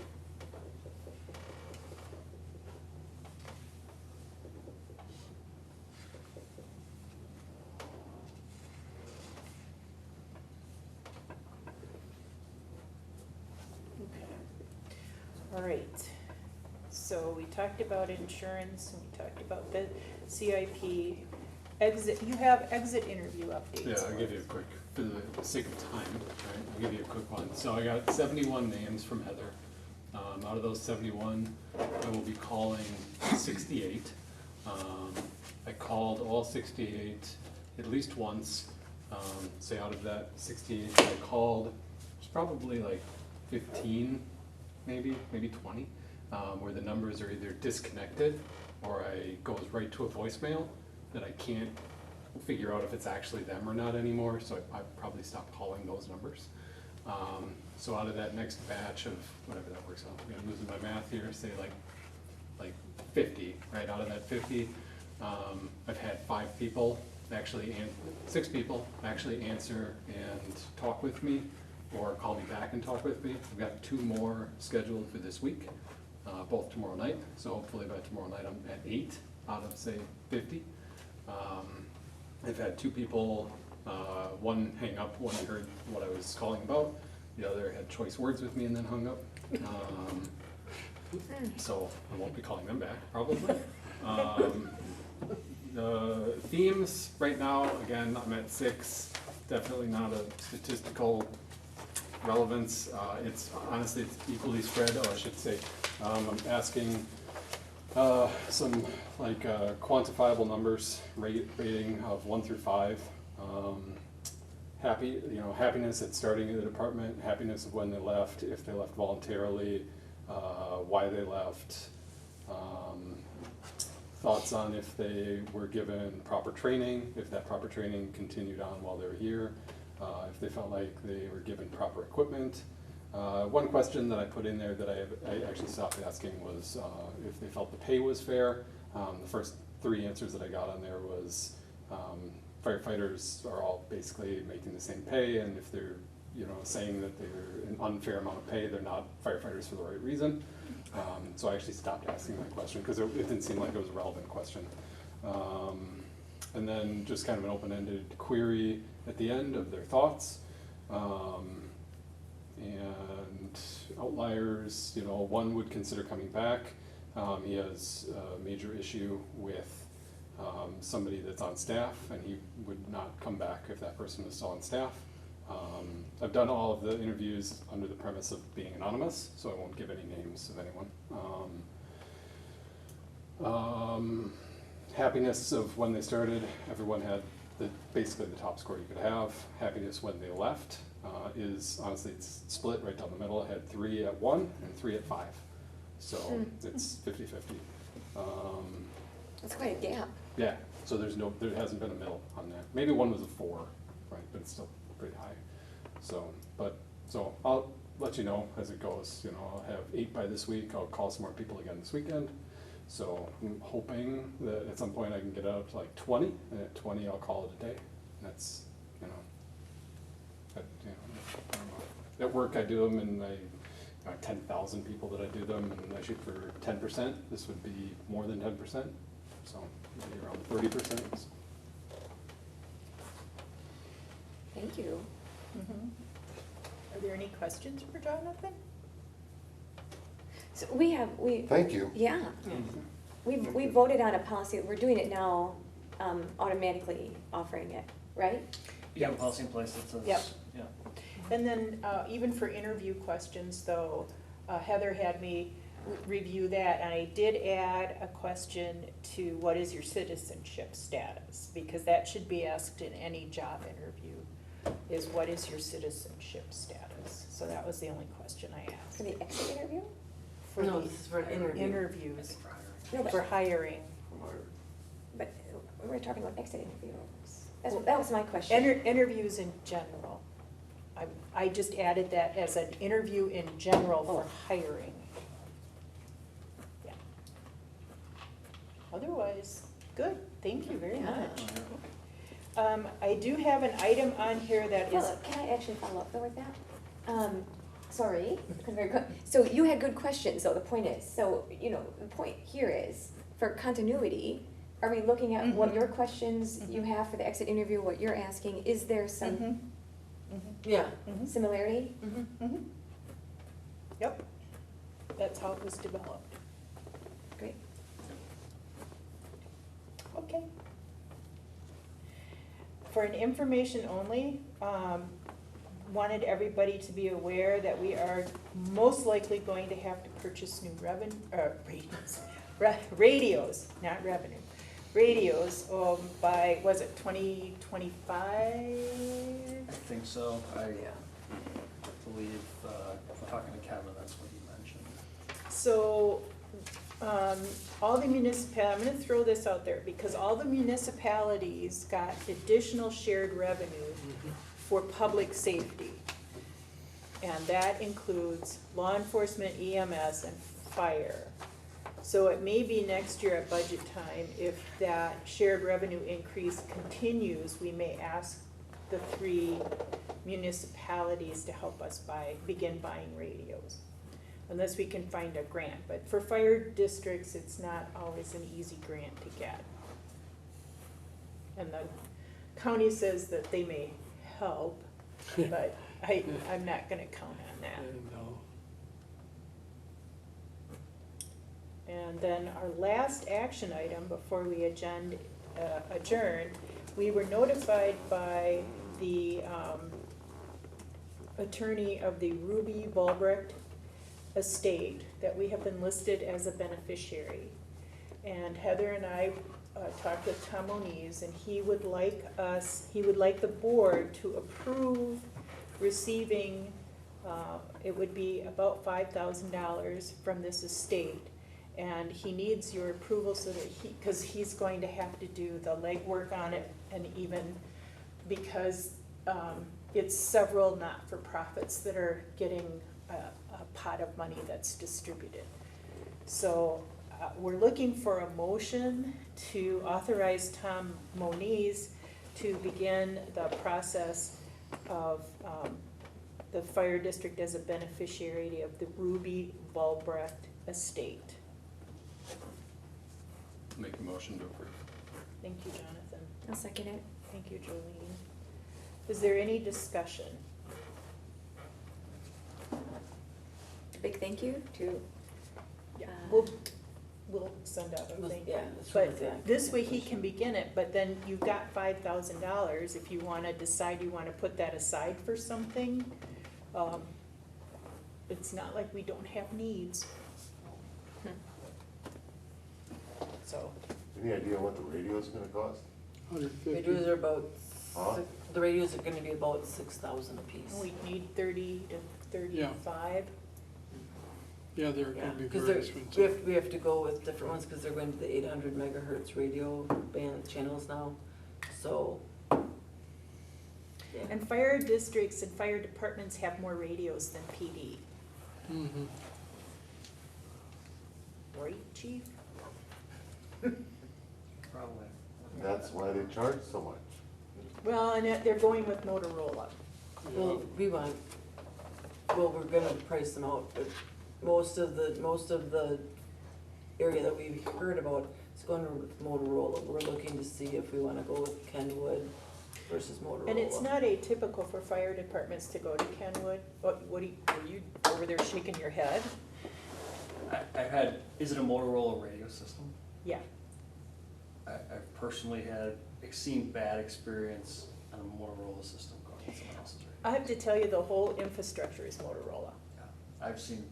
Okay. All right, so we talked about insurance, and we talked about the CIP, exit, you have exit interview updates. Yeah, I'll give you a quick, for the sake of time, right, I'll give you a quick one. So I got 71 names from Heather. Out of those 71, I will be calling 68. I called all 68 at least once. Say out of that 68 I called, there's probably like 15, maybe 20, where the numbers are either disconnected or it goes right to a voicemail that I can't figure out if it's actually them or not anymore, so I probably stopped calling those numbers. So out of that next batch of, whatever that works out, I'm losing my math here, say like 50, right, out of that 50, I've had 5 people actually, 6 people actually answer and talk with me, or call me back and talk with me. I've got 2 more scheduled for this week, both tomorrow night, so hopefully by tomorrow night I'm at 8 out of, say, 50. I've had 2 people, one hang up, one heard what I was calling about, the other had choice words with me and then hung up. So I won't be calling them back, probably. the themes right now, again, I'm at 6, definitely not a statistical relevance. It's honestly, it's equally spread, or I should say, I'm asking some like quantifiable numbers, rating of 1 through 5. Happiness at starting in the department, happiness of when they left, if they left voluntarily, why they left, thoughts on if they were given proper training, if that proper training continued on while they were here, if they felt like they were given proper equipment. One question that I put in there that I actually stopped asking was if they felt the pay was fair. The first 3 answers that I got on there was firefighters are all basically making the same pay, and if they're saying that they're an unfair amount of pay, they're not firefighters for the right reason. So I actually stopped asking that question because it didn't seem like it was a relevant question. And then just kind of an open-ended query at the end of their thoughts. And outliers, one would consider coming back. He has a major issue with somebody that's on staff, and he would not come back if that person was still on staff. I've done all of the interviews under the premise of being anonymous, so I won't give any names of anyone. Happiness of when they started, everyone had basically the top score you could have. Happiness when they left is, honestly, it's split right down the middle. I had 3 at 1 and 3 at 5. So it's 50-50. That's quite a gap. Yeah, so there hasn't been a middle on that. Maybe one was a 4, right, but it's still pretty high. So I'll let you know as it goes. I'll have 8 by this week. I'll call some more people again this weekend. So I'm hoping that at some point I can get up to like 20, and at 20 I'll call it a day. And that's, at work I do them, and I 10,000 people that I do them, and I shoot for 10%. This would be more than 10%, so maybe around 30%. Thank you. Are there any questions for Jonathan? So we Thank you. yeah, we voted on a policy, we're doing it now, automatically offering it, right? You have a policy in place that says, Yep. yeah. And then even for interview questions though, Heather had me review that, and I did add a question to what is your citizenship status? Because that should be asked in any job interview, is what is your citizenship status? So that was the only question I asked. For the exit interview? For No, the this is for an interview. interviews, No, for hiring. but we're talking about exit interviews. That was my question. Interviews in general. I just added that as an interview in general for hiring. Yeah. Otherwise, good, thank you very Yeah. much. I do have an item on here that is, Can I actually follow up though with that? Sorry, very good. So you had good questions, though, the point is, so, the point here is, for continuity, are we looking at what your questions you have for the exit interview, what you're asking, is there some Yeah. similarity? Yep, that's how it was developed. Great. Okay. For an information only, wanted everybody to be aware that we are most likely going to have to purchase new radios, not revenue, radios, by, was it 2025? I think so. I Yeah. believe, talking to Kevin, that's what he mentioned. So, all the I'm gonna throw this out there, because all the municipalities got additional shared revenue for public safety. And that includes law enforcement, EMS, and fire. So it may be next year at budget time, if that shared revenue increase continues, we may ask the 3 municipalities to help us begin buying radios. Unless we can find a grant, but for fire districts, it's not always an easy grant to get. And the county says that they may help, but I'm not gonna count on that. And then our last action item before we adjourn adjourned, we were notified by the attorney of the Ruby Volbrecht estate that we have been listed as a beneficiary. And Heather and I talked with Tom Moniz, and he would like the board to approve receiving, it would be about $5,000 from this estate. And he needs your approval so that because he's going to have to do the legwork on it, and even because it's several not-for-profits that are getting a pot of money that's distributed. So we're looking for a motion to authorize Tom Moniz to begin the process of the fire district as a beneficiary of the Ruby Volbrecht estate. Make a motion to approve. Thank you, Jonathan. I'll second it. Thank you, Jolene. Is there any discussion? Big thank you to, We'll send out a thank you. Yeah, that's what But it's- this way he can begin it, but then you've got $5,000 if you wanna decide you wanna put that aside for something. It's not like we don't have needs. So, Any idea what the radio's gonna cost? Radios are about, Huh? the radios are gonna be about 6,000 apiece. we need 30 to 35. Yeah, they're Yeah, gonna be because very we expensive. have to go with different ones, because they're going to the 800 megahertz radio band channels now, so. Yeah. And fire districts and fire departments have more radios than PD, Mhm. right, chief? Probably. That's why they charge so much. Well, and they're going with Motorola. Well, we're gonna price them out, but most of the area that we've heard about is going to Motorola. We're looking to see if we wanna go with Kenwood versus Motorola. And it's not atypical for fire departments to go to Kenwood. Were you over there shaking your head? I've had, is it a Motorola radio system? Yeah. I've personally seen bad experience on a Motorola system going to someone else's radio. I have to tell you, the whole infrastructure is Motorola. Yeah. I've seen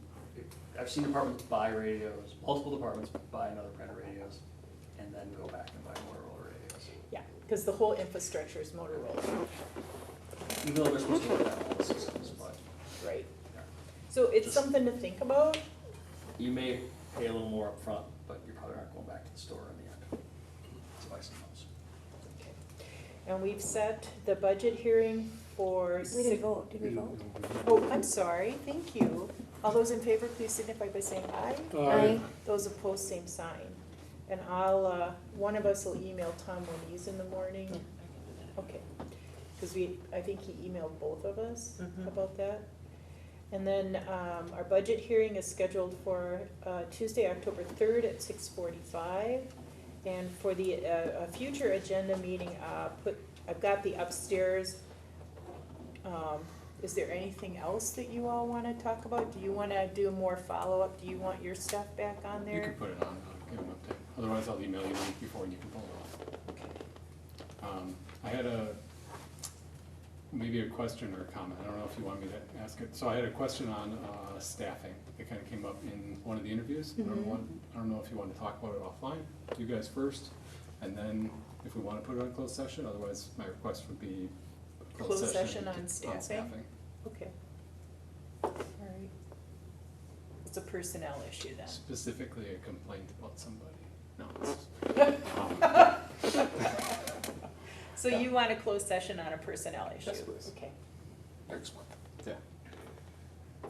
departments buy radios, multiple departments buy another brand of radios, and then go back and buy Motorola radios. Yeah, because the whole infrastructure is Motorola, Even though they're supposed to look at all the systems, but right? yeah. So it's Just- something to think about. You may pay a little more upfront, but you're probably not going back to the store in the end to buy something else. And we've set the budget hearing for. we didn't vote, did we vote? Oh, I'm sorry, thank you. All those in favor, please signify by saying aye. Aye. Those opposed, same sign. And one of us will email Tom Moniz in the morning. Okay, because I think he emailed both of us Mhm. about that. And then our budget hearing is scheduled for Tuesday, October 3rd at 6:45. And for the a future agenda meeting, I've got the upstairs. Is there anything else that you all want to talk about? Do you want to do more follow-up? Do you want your stuff back on there? You can put it on, I'll give an update. Otherwise, I'll email you the week before and you can pull it off. I had maybe a question or a comment. I don't know if you want me to ask it. So I had a question on staffing. It kind of came up in one of the interviews. I don't know if you want to talk about it offline, you guys first, and then if we want to put it on closed session, otherwise my request would be a Closed session on staffing? staffing. Okay. All right. It's a personnel issue then. Specifically a complaint about somebody. No, it's, So you want a closed session on a personnel issue? Yes, please. Okay. next month. Yeah.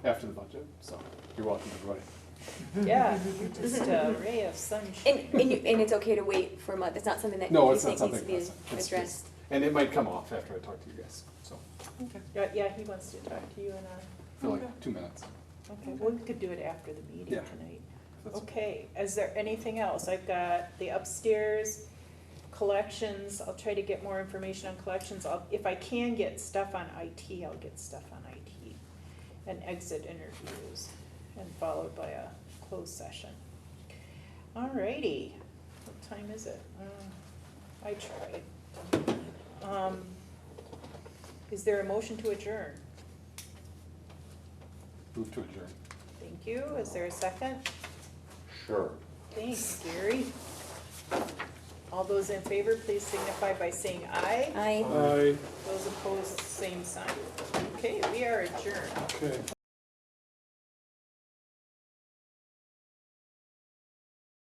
After the budget, so you're welcome, everybody. Yeah, you're just a ray of sunshine. And it's okay to wait for a month, it's not something that No, you it's not think needs to something, be it's addressed? and it might come off after I talk to you guys, so, Yeah, he wants to talk to you and for like 2 minutes. okay, well, we could do it after the meeting Yeah. tonight. That's- Okay, is there anything else? I've got the upstairs collections, I'll try to get more information on collections. If I can get stuff on IT, I'll get stuff on IT. And exit interviews, and followed by a closed session. Alrighty, what time is it? I tried. Is there a motion to adjourn? Move to adjourn. Thank you. Is there a second? Sure. Thanks, Gary. All those in favor, please signify by saying aye. I I, Those opposed, same sign. Okay, we are adjourned. okay.